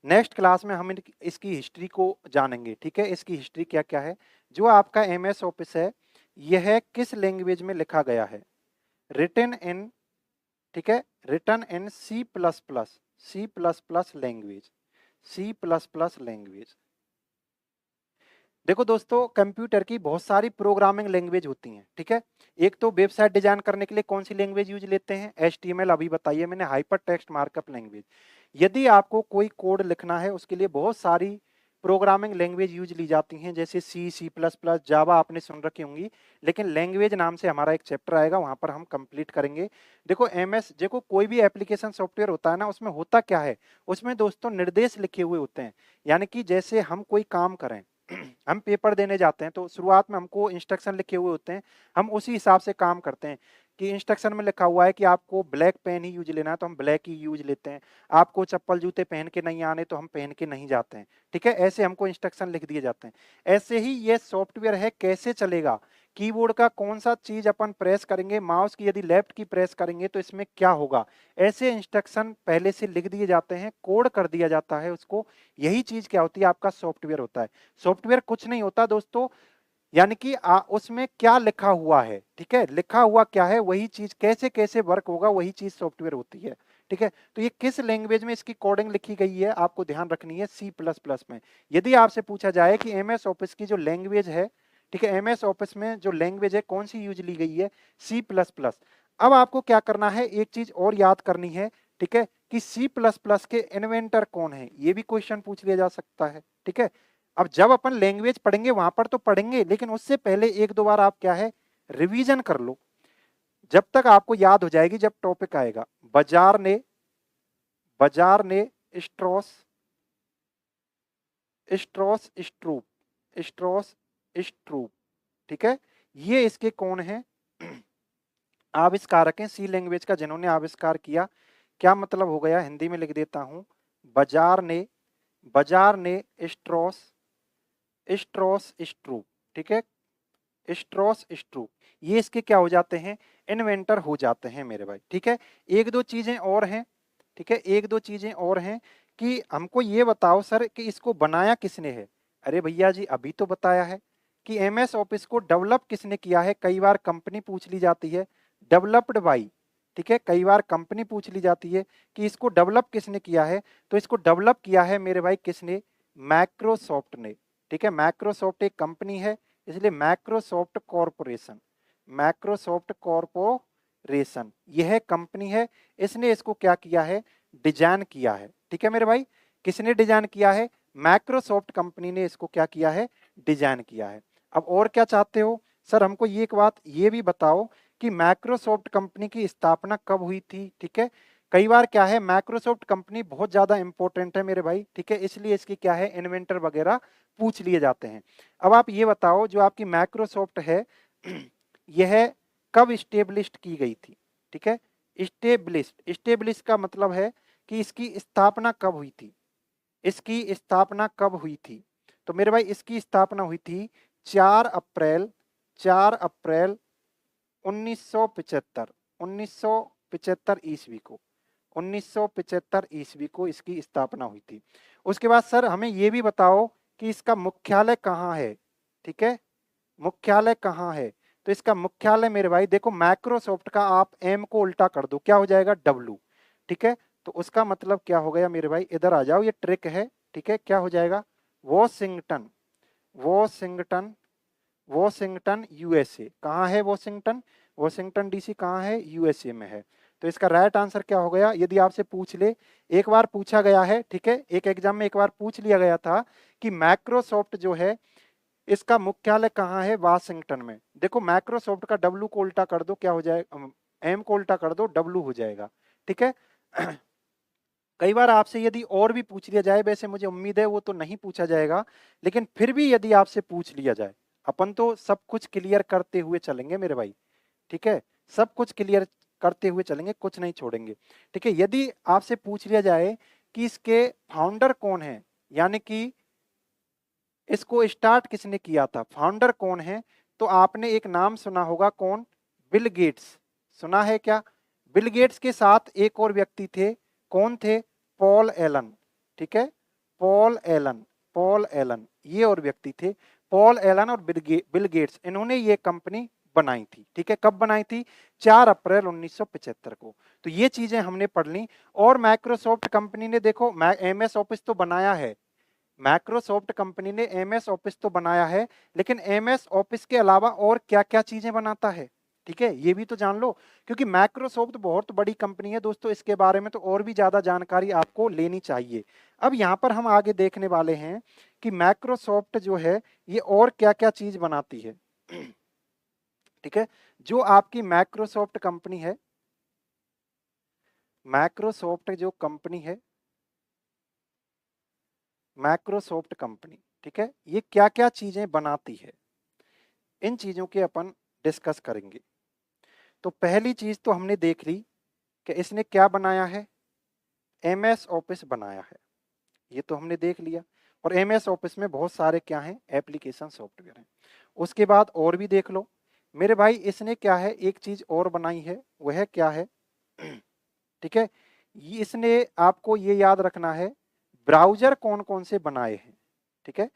नेक्स्ट क्लास में हम इसकी हिस्ट्री को जानेंगे, ठीक है। इसकी हिस्ट्री क्या क्या है। जो आपका एमएस ऑफिस है यह किस लैंग्वेज में लिखा गया है, रिटन इन, ठीक है, written in C plus plus, C plus plus language, C plus plus language. देखो दोस्तों कंप्यूटर की बहुत सारी प्रोग्रामिंग लैंग्वेज होती हैं, ठीक है। एक तो वेबसाइट डिजाइन करने के लिए कौन सी लैंग्वेज यूज लेते हैं, एचटीएमएल अभी बताइए मैंने, हाइपर टेक्स्ट मार्कअप लैंग्वेज। यदि आपको कोई कोड लिखना है उसके लिए बहुत सारी प्रोग्रामिंग लैंग्वेज यूज ली जाती हैं, जैसे सी, सी प्लस प्लस, जावा आपने सुन रखी होंगी। लेकिन लैंग्वेज नाम से हमारा एक चैप्टर आएगा, वहां पर हम कंप्लीट करेंगे। देखो एमएस, देखो कोई भी एप्लीकेशन सॉफ्टवेयर होता है ना, उसमें होता क्या है, उसमें दोस्तों निर्देश लिखे हुए होते हैं। यानी कि जैसे हम कोई काम करें, हम पेपर देने जाते हैं तो शुरुआत में हमको इंस्ट्रक्शन लिखे हुए होते हैं, हम उसी हिसाब से काम करते हैं कि इंस्ट्रक्शन में लिखा हुआ है कि आपको ब्लैक पेन ही यूज लेना है तो हम ब्लैक ही यूज लेते हैं, आपको चप्पल जूते पहन के नहीं आने तो हम पहन के नहीं जाते हैं। ठीक है, ऐसे हमको इंस्ट्रक्शन लिख दिए जाते हैं। ऐसे ही ये सॉफ्टवेयर है, कैसे चलेगा, कीबोर्ड का कौन सा चीज अपन प्रेस करेंगे, माउस की यदि लेफ्ट की प्रेस करेंगे तो इसमें क्या होगा, ऐसे इंस्ट्रक्शन पहले से लिख दिए जाते हैं, कोड कर दिया जाता है उसको। यही चीज क्या होती है, आपका सॉफ्टवेयर होता है। सॉफ्टवेयर कुछ नहीं होता दोस्तों, यानी कि उसमें क्या लिखा हुआ है, ठीक है, लिखा हुआ क्या है वही चीज कैसे कैसे वर्क होगा वही चीज सॉफ्टवेयर होती है। ठीक है, तो ये किस लैंग्वेज में इसकी कोडिंग लिखी गई है आपको ध्यान रखनी है, सी प्लस प्लस में। यदि आपसे पूछा जाए कि एमएस ऑफिस की जो लैंग्वेज है, ठीक है, एमएस ऑफिस में जो लैंग्वेज है कौन सी यूज ली गई है, सी प्लस प्लस। अब आपको क्या करना है, एक चीज और याद करनी है, ठीक है, कि सी प्लस प्लस के इन्वेंटर कौन है, ये भी क्वेश्चन पूछ लिया जा सकता है। ठीक है, अब जब अपन लैंग्वेज पढ़ेंगे वहां पर तो पढ़ेंगे, लेकिन उससे पहले एक दो बार आप क्या है रिवीजन कर लो, जब तक आपको याद हो जाएगी जब टॉपिक आएगा। बाजार ने स्ट्रॉस स्ट्रॉस स्ट्रूप स्ट्रॉस स्ट्रूप, ठीक है, ये इसके कौन है आविष्कारक हैं सी लैंग्वेज का, जिन्होंने आविष्कार किया। क्या मतलब हो गया, हिंदी में लिख देता हूं, बाजार ने स्ट्रॉस स्ट्रॉस स्ट्रूप, ठीक है, स्ट्रॉस स्ट्रूप, ये इसके क्या हो जाते हैं, इन्वेंटर हो जाते हैं मेरे भाई। ठीक है, एक दो चीजें और हैं, ठीक है, एक दो चीजें और हैं कि हमको ये बताओ सर कि इसको बनाया किसने है। अरे भैया जी अभी तो बताया है कि एमएस ऑफिस को डेवलप किसने किया है, कई बार कंपनी पूछ ली जाती है, डेवलप्ड बाई, ठीक है, कई बार कंपनी पूछ ली जाती है कि इसको डेवलप किसने किया है, तो इसको डेवलप किया है मेरे भाई किसने, माइक्रोसॉफ्ट ने। ठीक है, माइक्रोसॉफ्ट एक कंपनी है, इसलिए माइक्रोसॉफ्ट कॉरपोरेशन, माइक्रोसॉफ्ट कॉरपोरेशन यह कंपनी है, इसने इसको क्या किया है, डिजाइन किया है। ठीक है मेरे भाई, किसने डिजाइन किया है, माइक्रोसॉफ्ट कंपनी ने इसको क्या किया है, डिजाइन किया है। अब और क्या चाहते हो सर, हमको ये एक बात ये भी बताओ कि माइक्रोसॉफ्ट कंपनी की स्थापना कब हुई थी। ठीक है, कई बार क्या है माइक्रोसॉफ्ट कंपनी बहुत ज्यादा इंपॉर्टेंट है मेरे भाई, ठीक है, इसलिए इसकी क्या है इन्वेंटर वगैरह पूछ लिए जाते हैं। अब आप ये बताओ जो आपकी माइक्रोसॉफ्ट है यह कब स्टेब्लिश्ड की गई थी। ठीक है, स्टेब्लिश का मतलब है कि इसकी स्थापना कब हुई थी, इसकी स्थापना कब हुई थी, तो मेरे भाई इसकी स्थापना हुई थी 4 अप्रैल 1975 1975 ईस्वी को, 1975 ईस्वी को इसकी स्थापना हुई थी। उसके बाद सर हमें ये भी बताओ कि इसका मुख्यालय कहाँ है। ठीक है, मुख्यालय कहाँ है, तो इसका मुख्यालय मेरे भाई देखो माइक्रोसॉफ्ट का आप एम को उल्टा कर दो क्या हो जाएगा, डब्लू। ठीक है, तो उसका मतलब क्या हो गया मेरे भाई, इधर आ जाओ, ये ट्रिक है। ठीक है, क्या हो जाएगा, वॉशिंगटन, वॉशिंगटन, वॉशिंगटन यूएसए, कहाँ है वॉशिंगटन, वॉशिंगटन डीसी कहाँ है, यूएसए में है। तो इसका राइट आंसर क्या हो गया, यदि आपसे पूछ ले, एक बार पूछा गया है, ठीक है, एक एग्जाम में एक बार पूछ लिया गया था कि माइक्रोसॉफ्ट जो है इसका मुख्यालय कहाँ है, वाशिंगटन में। देखो माइक्रोसॉफ्ट का डब्लू को उल्टा कर दो क्या हो जाएगा, एम को उल्टा कर दो डब्लू हो जाएगा। ठीक है कई बार आपसे यदि और भी पूछ लिया जाए, वैसे मुझे उम्मीद है वो तो नहीं पूछा जाएगा, लेकिन फिर भी यदि आपसे पूछ लिया जाए, अपन तो सब कुछ क्लियर करते हुए चलेंगे मेरे भाई। ठीक है, सब कुछ क्लियर करते हुए चलेंगे, कुछ नहीं छोड़ेंगे। ठीक है, यदि आपसे पूछ लिया जाए कि इसके फाउंडर कौन है, यानी कि इसको स्टार्ट किसने किया था, फाउंडर कौन है, तो आपने एक नाम सुना होगा, कौन, बिल गेट्स, सुना है क्या। बिल गेट्स के साथ एक और व्यक्ति थे, कौन थे, पॉल एलन। ठीक है, पॉल एलन, पॉल एलन ये और व्यक्ति थे, पॉल एलन और बिल गेट्स, इन्होंने ये कंपनी बनाई थी। ठीक है, कब बनाई थी, 4 अप्रैल 1975 को। तो ये चीजें हमने पढ़ ली। और माइक्रोसॉफ्ट कंपनी ने देखो एमएस ऑफिस तो बनाया है, माइक्रोसॉफ्ट कंपनी ने एमएस ऑफिस तो बनाया है, लेकिन एमएस ऑफिस के अलावा और क्या क्या चीजें बनाता है, ठीक है, ये भी तो जान लो, क्योंकि माइक्रोसॉफ्ट बहुत बड़ी कंपनी है दोस्तों, इसके बारे में तो और भी ज्यादा जानकारी आपको लेनी चाहिए। अब यहाँ पर हम आगे देखने वाले हैं कि माइक्रोसॉफ्ट जो है ये और क्या क्या चीज बनाती है। ठीक है, जो आपकी माइक्रोसॉफ्ट कंपनी है, माइक्रोसॉफ्ट जो कंपनी है, माइक्रोसॉफ्ट कंपनी, ठीक है, ये क्या क्या चीजें बनाती है, इन चीजों के अपन डिस्कस करेंगे। तो पहली चीज तो हमने देख ली कि इसने क्या बनाया है, एमएस ऑफिस बनाया है, ये तो हमने देख लिया। और एमएस ऑफिस में बहुत सारे क्या हैं, एप्लीकेशन सॉफ्टवेयर हैं। उसके बाद और भी देख लो मेरे भाई, इसने क्या है, एक चीज और बनाई है, वह क्या है ठीक है, ये इसने आपको ये याद रखना है, ब्राउजर कौन कौन से बनाए हैं। ठीक है,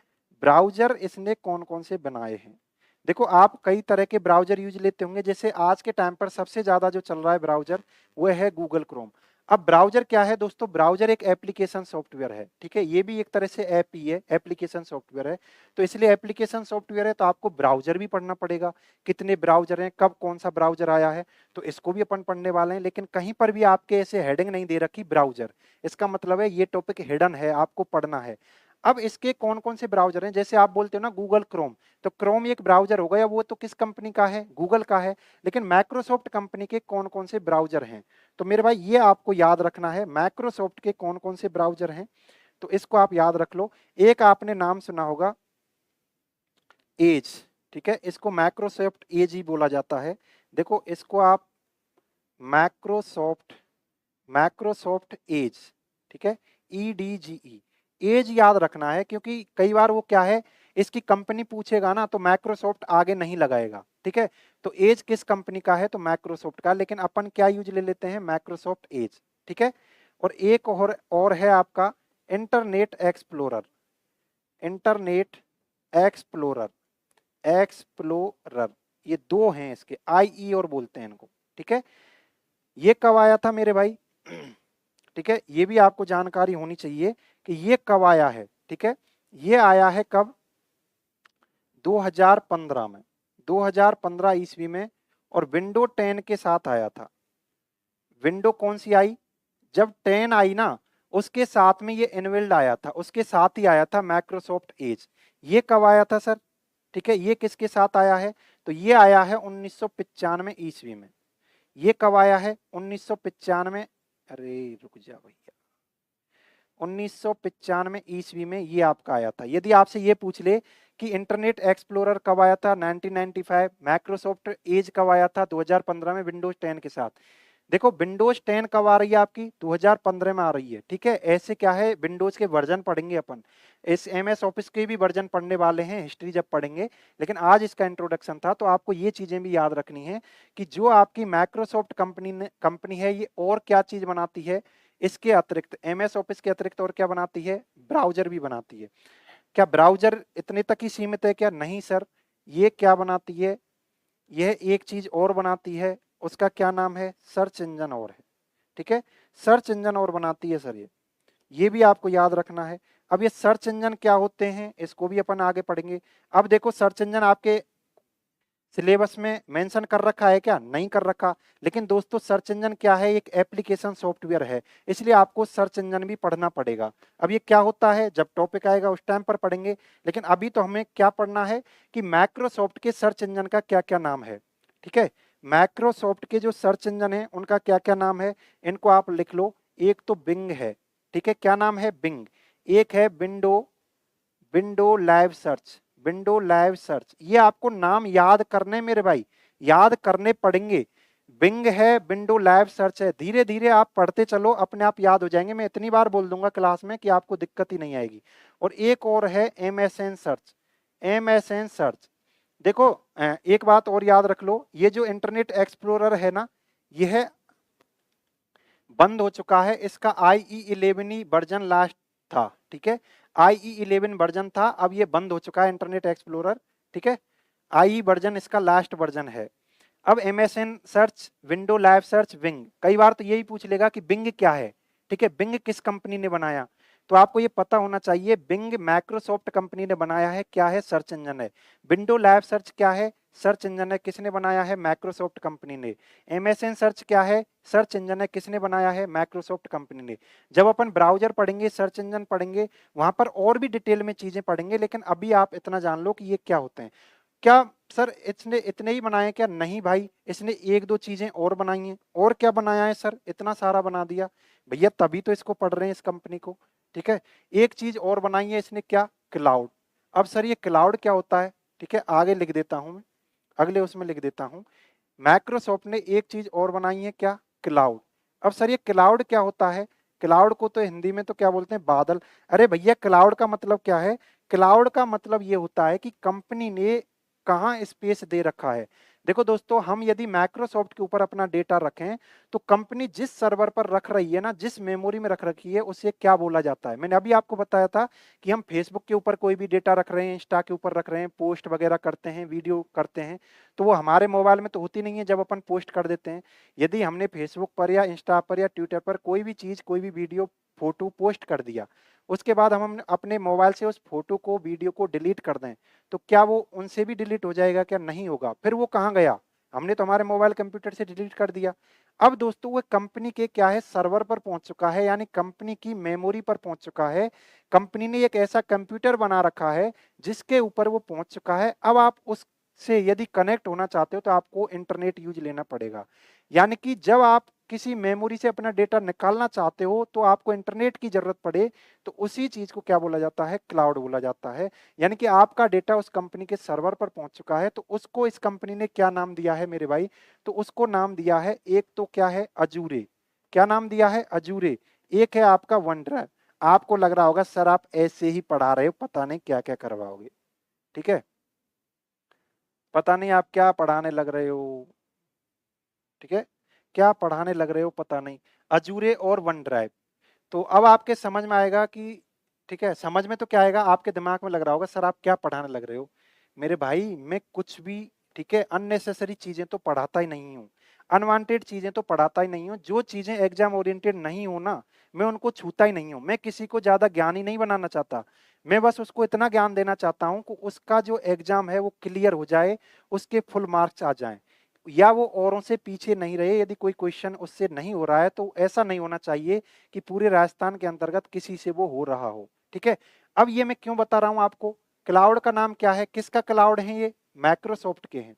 ब्राउजर इसने कौन कौन से बनाए हैं। देखो आप कई तरह के ब्राउजर यूज लेते होंगे, जैसे आज के टाइम पर सबसे ज्यादा जो चल रहा है ब्राउजर वो है गूगल क्रोम। अब ब्राउजर क्या है दोस्तों, ब्राउजर एक एप्लीकेशन सॉफ्टवेयर है। ठीक है, ये भी एक तरह से ऐप ही है, एप्लीकेशन सॉफ्टवेयर है। तो इसलिए एप्लीकेशन सॉफ्टवेयर है तो आपको ब्राउजर भी पढ़ना पड़ेगा, कितने ब्राउजर हैं, कब कौन सा ब्राउजर आया है, तो इसको भी अपन पढ़ने वाले हैं। लेकिन कहीं पर भी आपके ऐसे हेडिंग नहीं दे रखी ब्राउजर, इसका मतलब है ये टॉपिक हिडन है, आपको पढ़ना है। अब इसके कौन कौन से ब्राउजर हैं, जैसे आप बोलते हो ना गूगल क्रोम, तो क्रोम एक ब्राउजर होगा, या वो तो किस कंपनी का है, गूगल का है। लेकिन माइक्रोसॉफ्ट कंपनी के कौन कौन से ब्राउजर हैं, तो मेरे भाई ये आपको याद रखना है, माइक्रोसॉफ्ट के कौन कौन से ब्राउजर हैं, तो इसको आप याद रख लो। एक आपने नाम सुना होगा एज, ठीक है, इसको माइक्रोसॉफ्ट एज ही बोला जाता है। देखो इसको आप माइक्रोसॉफ्ट माइक्रोसॉफ्ट एज, ठीक है, EDGE, एज याद रखना है, क्योंकि कई बार वो क्या है, इसकी कंपनी पूछेगा ना तो माइक्रोसॉफ्ट आगे नहीं लगाएगा। ठीक है, तो एज किस कंपनी का है, तो माइक्रोसॉफ्ट का, लेकिन अपन क्या यूज ले लेते हैं, माइक्रोसॉफ्ट एज। ठीक है, और एक और है आपका internet explorer, internet explorer, explorer, ये दो हैं इसके, IE और बोलते हैं इनको। ठीक है, ये कब आया था मेरे भाई ठीक है, ये भी आपको जानकारी होनी चाहिए कि ये कब आया है। ठीक है, ये आया है कब, 2015 में, 2015 ईस्वी में, और विंडो 10 के साथ आया था। विंडो कौन सी आई, जब 10 आई ना उसके साथ में ये इनबिल्ड आया था, उसके साथ ही आया था माइक्रोसॉफ्ट एज। ये कब आया था सर, ठीक है, ये किसके साथ आया है, तो ये आया है 1995 ईस्वी में। ये कब आया है, 1995, अरे रुक जा भैया, 1995 ईस्वी में ये आपका आया था। यदि आपसे ये पूछ ले कि इंटरनेट एक्सप्लोरर कब आया था, 1995, माइक्रोसॉफ्ट एज कब आया था, 2015 में विंडोज 10 के साथ। देखो विंडोज 10 कब आ रही है आपकी, 2015 में आ रही है। ठीक है, ऐसे क्या है, विंडोज के वर्जन पढ़ेंगे अपन, इस एमएस ऑफिस के भी वर्जन पढ़ने वाले हैं, हिस्ट्री जब पढ़ेंगे, लेकिन आज इसका इंट्रोडक्शन था। तो आपको ये चीजें भी याद रखनी है कि जो आपकी माइक्रोसॉफ्ट कंपनी है, ये और क्या चीज बनाती है, इसके अतिरिक्त, एमएस ऑफिस के अतिरिक्त और क्या बनाती है, ब्राउजर भी बनाती है। क्या ब्राउजर इतने तक ही सीमित है क्या, नहीं सर, ये क्या बनाती है, यह एक चीज और बनाती है, उसका क्या नाम है, सर्च इंजन और है। ठीक है, सर्च इंजन और बनाती है सर, ये भी आपको याद रखना है। अब ये सर्च इंजन क्या होते हैं, इसको भी अपन आगे पढ़ेंगे। अब देखो सर्च इंजन आपके सिलेबस में मेंशन कर रखा है क्या, नहीं कर रखा, लेकिन दोस्तों सर्च इंजन क्या है, एक एप्लीकेशन सॉफ्टवेयर है, इसलिए आपको सर्च इंजन भी पढ़ना पड़ेगा। अब ये क्या होता है, जब टॉपिक आएगा उस टाइम पर पढ़ेंगे, लेकिन अभी तो हमें क्या पढ़ना है कि माइक्रोसॉफ्ट के सर्च इंजन का क्या क्या नाम है। ठीक है, माइक्रोसॉफ्ट के जो सर्च इंजन है उनका क्या क्या नाम है, इनको आप लिख लो। एक तो बिंग है, ठीक है, क्या नाम है, बिंग। एक है window, window live search, window live search, ये आपको नाम याद करने मेरे भाई, याद करने पड़ेंगे। बिंग है, विंडो लाइव सर्च है, धीरे धीरे आप पढ़ते चलो, अपने आप याद हो जाएंगे। मैं इतनी बार बोल दूंगा क्लास में कि आपको दिक्कत ही नहीं आएगी। और एक और है MSN सर्च, MSN सर्च। देखो एक बात और याद रख लो, ये जो इंटरनेट एक्सप्लोरर है ना, यह बंद हो चुका है, इसका IE11 वर्जन लास्ट था। ठीक है, IE11 वर्जन था, अब ये बंद हो चुका है इंटरनेट एक्सप्लोरर। ठीक है, IE वर्जन इसका लास्ट वर्जन है। अब MSN search, window live search, Bing, कई बार तो यही पूछ लेगा कि बिंग क्या है। ठीक है, बिंग किस कंपनी ने बनाया, तो आपको ये पता होना चाहिए, बिंग माइक्रोसॉफ्ट कंपनी ने बनाया है, क्या है, सर्च इंजन है। विंडो लाइव सर्च क्या है, सर्च इंजन है, किसने बनाया है, माइक्रोसॉफ्ट कंपनी ने। MSN सर्च क्या है, सर्च इंजन है, किसने बनाया है, माइक्रोसॉफ्ट कंपनी ने। जब अपन ब्राउजर पढ़ेंगे, सर्च इंजन पढ़ेंगे, वहां पर और भी डिटेल में चीजें पढ़ेंगे, लेकिन अभी आप इतना जान लो कि ये क्या होते हैं। क्या सर इसने इतने ही बनाए क्या, नहीं भाई, इसने एक दो चीजें और बनाई हैं। और क्या बनाया है सर, इतना सारा बना दिया भैया, तभी तो इसको पढ़ रहे हैं इस कंपनी को। ठीक है, एक चीज और बनाई है इसने, क्या, क्लाउड। अब सर ये क्लाउड क्या होता है, ठीक है, आगे लिख देता हूं मैं, अगले उसमें लिख देता हूं, माइक्रोसॉफ्ट ने एक चीज और बनाई है, क्या, क्लाउड। अब सर ये क्लाउड क्या होता है, क्लाउड को तो हिंदी में तो क्या बोलते हैं, बादल। अरे भैया क्लाउड का मतलब क्या है, क्लाउड का मतलब ये होता है कि कंपनी ने कहाँ स्पेस दे रखा है। देखो दोस्तों, हम यदि माइक्रोसॉफ्ट के ऊपर अपना डेटा रखें तो कंपनी जिस सर्वर पर रख रही है ना, जिस मेमोरी में रख रखी है, उसे क्या बोला जाता है। मैंने अभी आपको बताया था कि हम फेसबुक के ऊपर कोई भी डेटा रख रहे हैं, इंस्टा के ऊपर रख रहे हैं, पोस्ट वगैरह करते हैं, वीडियो करते हैं, तो वो हमारे मोबाइल में तो होती नहीं है जब अपन पोस्ट कर देते हैं। यदि हमने फेसबुक पर या इंस्टा पर या ट्विटर पर कोई भी चीज, कोई भी वीडियो, फोटो पोस्ट कर दिया, उसके बाद हम अपने मोबाइल से उस फोटो को, वीडियो को डिलीट कर दें, तो क्या वो उनसे भी डिलीट हो जाएगा, क्या नहीं होगा। फिर वो कहाँ गया, हमने तो हमारे मोबाइल कंप्यूटर से डिलीट कर दिया। अब दोस्तों वो कंपनी के क्या है, सर्वर पर पहुंच चुका है, यानी कंपनी की मेमोरी पर पहुंच चुका है। कंपनी ने एक ऐसा कंप्यूटर बना रखा है जिसके ऊपर वो पहुंच चुका है। अब आप उससे यदि कनेक्ट होना चाहते हो तो आपको इंटरनेट यूज लेना पड़ेगा। यानी कि जब आप किसी मेमोरी से अपना डेटा निकालना चाहते हो तो आपको इंटरनेट की जरूरत पड़े, तो उसी चीज को क्या बोला जाता है, क्लाउड बोला जाता है। यानी कि आपका डेटा उस कंपनी के सर्वर पर पहुंच चुका है, तो उसको इस कंपनी ने क्या नाम दिया है मेरे भाई, तो उसको नाम दिया है, एक तो क्या है, अजूरे। क्या नाम दिया है, अजूरे। एक है आपका वन ड्राइव। आपको लग रहा होगा सर आप ऐसे ही पढ़ा रहे हो, पता नहीं क्या क्या करवाओगे, ठीक है, पता नहीं आप क्या पढ़ाने लग रहे हो, ठीक है, क्या पढ़ाने लग रहे हो पता नहीं, अजूरे और वन ड्राइव। तो अब आपके समझ में आएगा कि, ठीक है, समझ में तो क्या आएगा, आपके दिमाग में लग रहा होगा सर आप क्या पढ़ाने लग रहे हो। मेरे भाई मैं कुछ भी, ठीक है, अननेसेसरी चीजें तो पढ़ाता ही नहीं हूँ, अनवांटेड चीजें तो पढ़ाता ही नहीं हूँ। जो चीजें एग्जाम ओरिएंटेड नहीं हो ना, मैं उनको छूता ही नहीं हूँ। मैं किसी को ज्यादा ज्ञानी नहीं बनाना चाहता, मैं बस उसको इतना ज्ञान देना चाहता हूँ कि उसका जो एग्जाम है वो क्लियर हो जाए, उसके फुल मार्क्स आ जाएं, या वो औरों से पीछे नहीं रहे। यदि कोई क्वेश्चन उससे नहीं हो रहा है तो ऐसा नहीं होना चाहिए कि पूरे राजस्थान के अंतर्गत किसी से वो हो रहा हो, ठीक है। अब ये मैं क्यों बता रहा हूं आपको, क्लाउड का नाम क्या है, किसका क्लाउड है, ये माइक्रोसॉफ्ट के हैं।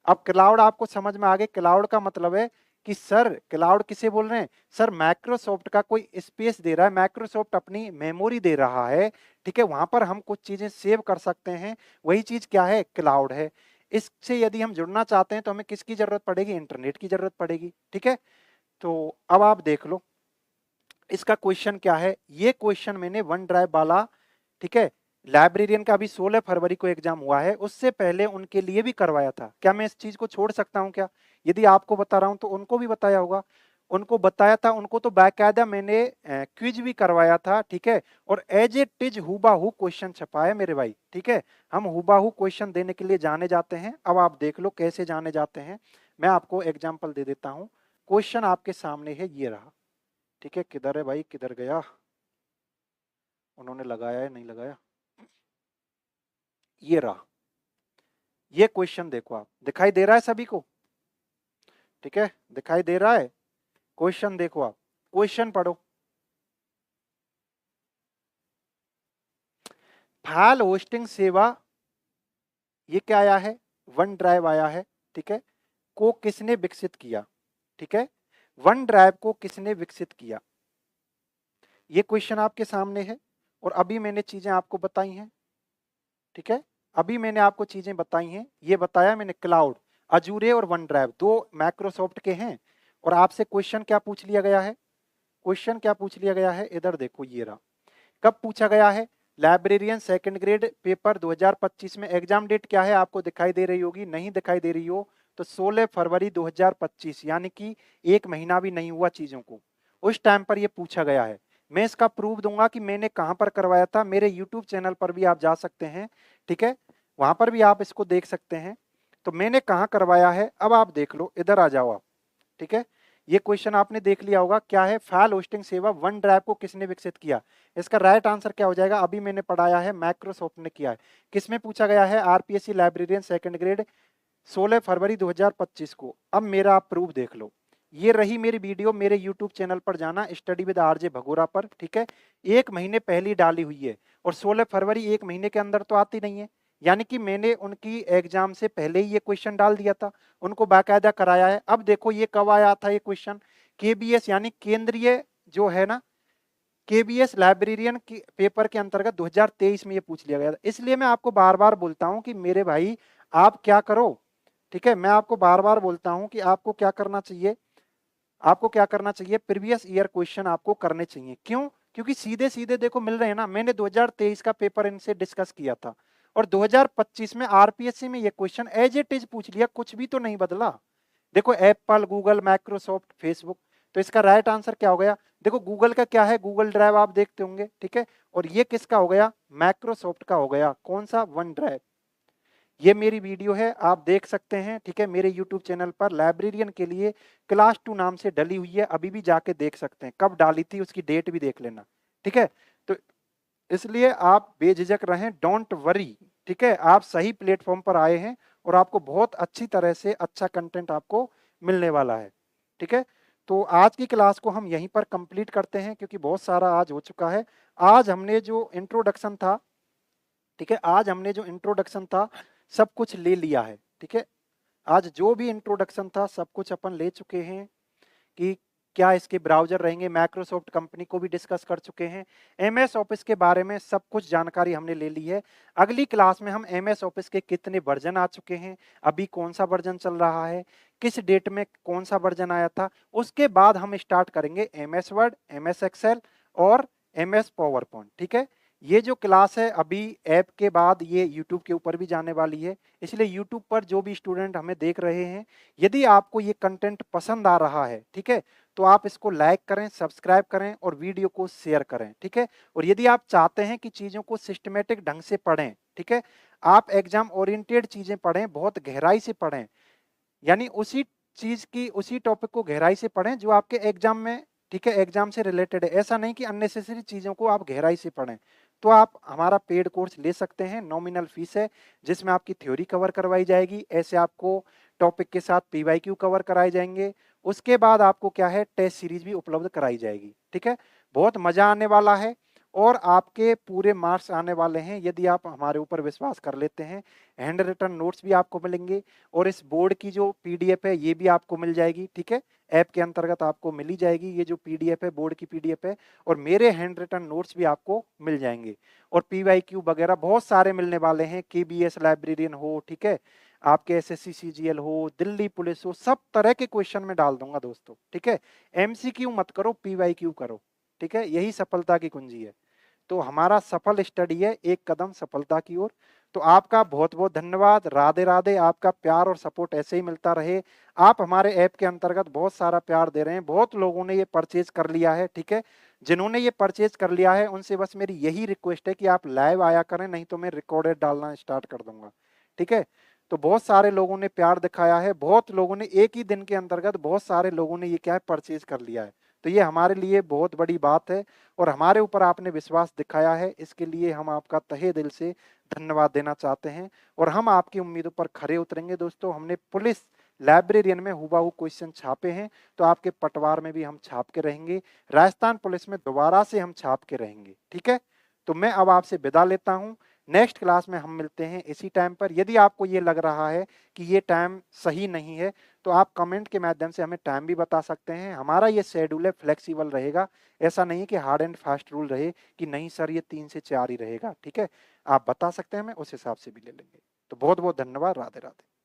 अब क्लाउड आपको समझ में आ गए, क्लाउड का मतलब है कि सर क्लाउड किसे बोल रहे हैं, सर माइक्रोसॉफ्ट का कोई स्पेस दे रहा है, माइक्रोसॉफ्ट अपनी मेमोरी दे रहा है, ठीक है, वहां पर हम कुछ चीजें सेव कर सकते हैं, वही चीज क्या है, क्लाउड है। इससे यदि हम जुड़ना चाहते हैं तो हमें किसकी जरूरत पड़ेगी, इंटरनेट की जरूरत पड़ेगी, ठीक है। तो अब आप देख लो इसका क्वेश्चन क्या है। ये क्वेश्चन मैंने वन ड्राइव वाला, ठीक है, लाइब्रेरियन का अभी 16 फरवरी को एग्जाम हुआ है, उससे पहले उनके लिए भी करवाया था। क्या मैं इस चीज को छोड़ सकता हूं क्या, यदि आपको बता रहा हूं तो उनको भी बताया होगा। उनको बताया था, उनको तो बाकायदा मैंने क्विज भी करवाया था, ठीक है, और एज इट इज हूबहू क्वेश्चन छपाया मेरे भाई, ठीक है। हम हूबहू क्वेश्चन देने के लिए जाने जाते हैं। अब आप देख लो कैसे जाने जाते हैं, मैं आपको एग्जाम्पल दे देता हूं। क्वेश्चन आपके सामने है, ये रहा, ठीक है, किधर है भाई, किधर गया, उन्होंने लगाया है नहीं लगाया, ये रहा। ये क्वेश्चन देखो, आप दिखाई दे रहा है सभी को, ठीक है, दिखाई दे रहा है। क्वेश्चन देखो, आप क्वेश्चन पढ़ो। फाइल होस्टिंग सेवा, ये क्या आया है, वन ड्राइव आया है, ठीक है, को किसने विकसित किया, ठीक है, वन ड्राइव को किसने विकसित किया, ये क्वेश्चन आपके सामने है। और अभी मैंने चीजें आपको बताई हैं, ठीक है, अभी मैंने आपको चीजें बताई हैं, ये बताया मैंने, क्लाउड, अजूरे और वन ड्राइव दो माइक्रोसॉफ्ट के हैं। और आपसे क्वेश्चन क्या पूछ लिया गया है, क्वेश्चन क्या पूछ लिया गया है, इधर देखो, ये रहा। कब पूछा गया है, लाइब्रेरियन सेकंड ग्रेड पेपर 2025 में। एग्जाम डेट क्या है, आपको दिखाई दे रही होगी, नहीं दिखाई दे रही हो तो 16 फरवरी 2025, यानी कि एक महीना भी नहीं हुआ चीजों को, उस टाइम पर यह पूछा गया है। मैं इसका प्रूफ दूंगा कि मैंने कहां पर करवाया था, मेरे यूट्यूब चैनल पर भी आप जा सकते हैं, ठीक है, वहां पर भी आप इसको देख सकते हैं। तो मैंने कहां करवाया है, अब आप देख लो, इधर आ जाओ आप, ठीक है। ये क्वेश्चन आपने देख लिया होगा, क्या है, फाइल होस्टिंग सेवा वन ड्राइव को किसने विकसित किया। इसका राइट आंसर क्या हो जाएगा, अभी मैंने पढ़ाया है, माइक्रोसॉफ्ट ने किया है। किसमें पूछा गया है, आरपीएससी लाइब्रेरियन सेकंड ग्रेड 16 फरवरी 2025 को। अब मेरा आप प्रूफ देख लो, ये रही मेरी वीडियो, मेरे यूट्यूब चैनल पर जाना, स्टडी विद आरजे भगोरा पर, ठीक है, एक महीने पहले डाली हुई है। और 16 फरवरी एक महीने के अंदर तो आती नहीं है, यानी कि मैंने उनकी एग्जाम से पहले ही ये क्वेश्चन डाल दिया था, उनको बाकायदा कराया है। अब देखो ये कब आया था ये क्वेश्चन, केबीएस यानी केंद्रीय जो है ना, केबीएस लाइब्रेरियन की पेपर के अंतर्गत 2023 में ये पूछ लिया गया था। इसलिए मैं आपको बार बार बोलता हूं कि मेरे भाई आप क्या करो, ठीक है, मैं आपको बार बार बोलता हूं कि आपको क्या करना चाहिए, आपको क्या करना चाहिए, प्रीवियस ईयर क्वेश्चन आपको करने चाहिए। क्यों? क्योंकि सीधे सीधे देखो मिल रहे हैं ना। मैंने 2023 का पेपर इनसे डिस्कस किया था और 2025 में आरपीएससी में ये क्वेश्चन एज इट इज पूछ लिया, कुछ भी तो नहीं बदला। देखो एप्पल, गूगल, माइक्रोसॉफ्ट, फेसबुक, तो इसका राइट आंसर क्या हो गया? देखो गूगल का क्या है, गूगल ड्राइव आप देखते होंगे, ठीक है, और ये किसका हो गया? माइक्रोसॉफ्ट का हो गया। कौन सा? One drive. ये मेरी वीडियो है, आप देख सकते हैं, ठीक है, मेरे यूट्यूब चैनल पर लाइब्रेरियन के लिए क्लास 2 नाम से डली हुई है, अभी भी जाके देख सकते हैं। कब डाली थी उसकी डेट भी देख लेना, ठीक है। तो इसलिए आप बेझिझक रहें, डोंट वरी, ठीक है, आप सही प्लेटफॉर्म पर आए हैं और आपको बहुत अच्छी तरह से अच्छा कंटेंट आपको मिलने वाला है, ठीक है। तो आज की क्लास को हम यहीं पर कंप्लीट करते हैं क्योंकि बहुत सारा आज हो चुका है। आज हमने जो इंट्रोडक्शन था, ठीक है, आज हमने जो इंट्रोडक्शन था सब कुछ ले लिया है, ठीक है। आज जो भी इंट्रोडक्शन था सब कुछ अपन ले चुके हैं कि क्या इसके ब्राउजर रहेंगे, माइक्रोसॉफ्ट कंपनी को भी डिस्कस कर चुके हैं। एमएस ऑफिस के बारे में सब कुछ जानकारी हमने ले ली है। अगली क्लास में हम एमएस ऑफिस के कितने वर्जन आ चुके हैं, अभी कौन सा वर्जन चल रहा है, किस डेट में कौन सा वर्जन आया था, उसके बाद हम स्टार्ट करेंगे एमएस वर्ड, एमएस एक्सेल और एमएस पावर पॉइंट, ठीक है। ये जो क्लास है अभी ऐप के बाद ये यूट्यूब के ऊपर भी जाने वाली है, इसलिए यूट्यूब पर जो भी स्टूडेंट हमें देख रहे हैं, यदि आपको ये कंटेंट पसंद आ रहा है, ठीक है, तो आप इसको लाइक करें, सब्सक्राइब करें और वीडियो को शेयर करें, ठीक है। और यदि आप चाहते हैं कि चीजों को सिस्टमेटिक ढंग से पढ़ें, ठीक है, आप एग्जाम ओरिएंटेड चीजें पढ़ें, बहुत गहराई से पढ़ें, यानी उसी चीज की, उसी टॉपिक को गहराई से पढ़ें जो आपके एग्जाम में, ठीक है, एग्जाम से रिलेटेड है। ऐसा नहीं कि अननेसेसरी चीजों को आप गहराई से पढ़ें। तो आप हमारा पेड कोर्स ले सकते हैं, नॉमिनल फीस है, जिसमें आपकी थ्योरी कवर करवाई जाएगी, ऐसे आपको टॉपिक के साथ पीवाईक्यू कवर कराए जाएंगे, उसके बाद आपको क्या है, टेस्ट सीरीज भी उपलब्ध कराई जाएगी, ठीक है। बहुत मजा आने वाला है और आपके पूरे मार्क्स आने वाले हैं यदि आप हमारे ऊपर विश्वास कर लेते हैं। हैंड रिटन नोट्स भी आपको मिलेंगे और इस बोर्ड की जो पीडीएफ है ये भी आपको मिल जाएगी, ठीक है, ऐप के अंतर्गत आपको मिल ही जाएगी। ये जो पीडीएफ है बोर्ड की पीडीएफ है और मेरे हैंड रिटन नोट्स भी आपको मिल जाएंगे और पीवाईक्यू वगैरह बहुत सारे मिलने वाले हैं। केबीएस लाइब्रेरियन हो, ठीक है, आपके एसएससी सीजीएल हो, दिल्ली पुलिस हो, सब तरह के क्वेश्चन में डाल दूंगा दोस्तों, ठीक है। एमसीक्यू मत करो, पीवाईक्यू करो, ठीक है, यही सफलता की कुंजी है। तो हमारा सफल स्टडी है, एक कदम सफलता की ओर। तो आपका बहुत बहुत धन्यवाद, राधे राधे। आपका प्यार और सपोर्ट ऐसे ही मिलता रहे। आप हमारे ऐप के अंतर्गत बहुत सारा प्यार दे रहे हैं, बहुत लोगों ने ये परचेज कर लिया है, ठीक है। जिन्होंने ये परचेज कर लिया है उनसे बस मेरी यही रिक्वेस्ट है कि आप लाइव आया करें, नहीं तो मैं रिकॉर्डेड डालना स्टार्ट कर दूंगा, ठीक है। तो बहुत सारे लोगों ने प्यार दिखाया है, बहुत लोगों ने एक ही दिन के अंतर्गत बहुत सारे लोगों ने ये क्या है, परचेज कर लिया है। तो ये हमारे लिए बहुत बड़ी बात है और हमारे ऊपर आपने विश्वास दिखाया है, इसके लिए हम आपका तहे दिल से धन्यवाद देना चाहते हैं और हम आपकी उम्मीदों पर खरे उतरेंगे। दोस्तों, हमने पुलिस लाइब्रेरियन में हुबहू क्वेश्चन छापे हैं, तो आपके पटवार में भी हम छाप के रहेंगे, राजस्थान पुलिस में दोबारा से हम छाप के रहेंगे, ठीक है। तो मैं अब आपसे विदा लेता हूँ, नेक्स्ट क्लास में हम मिलते हैं इसी टाइम पर। यदि आपको ये लग रहा है कि ये टाइम सही नहीं है तो आप कमेंट के माध्यम से हमें टाइम भी बता सकते हैं। हमारा ये शेड्यूल है, फ्लेक्सिबल रहेगा, ऐसा नहीं कि हार्ड एंड फास्ट रूल रहे कि नहीं सर ये 3 से 4 ही रहेगा, ठीक है। आप बता सकते हैं, हमें उस हिसाब से भी ले लेंगे। तो बहुत बहुत धन्यवाद, राधे राधे।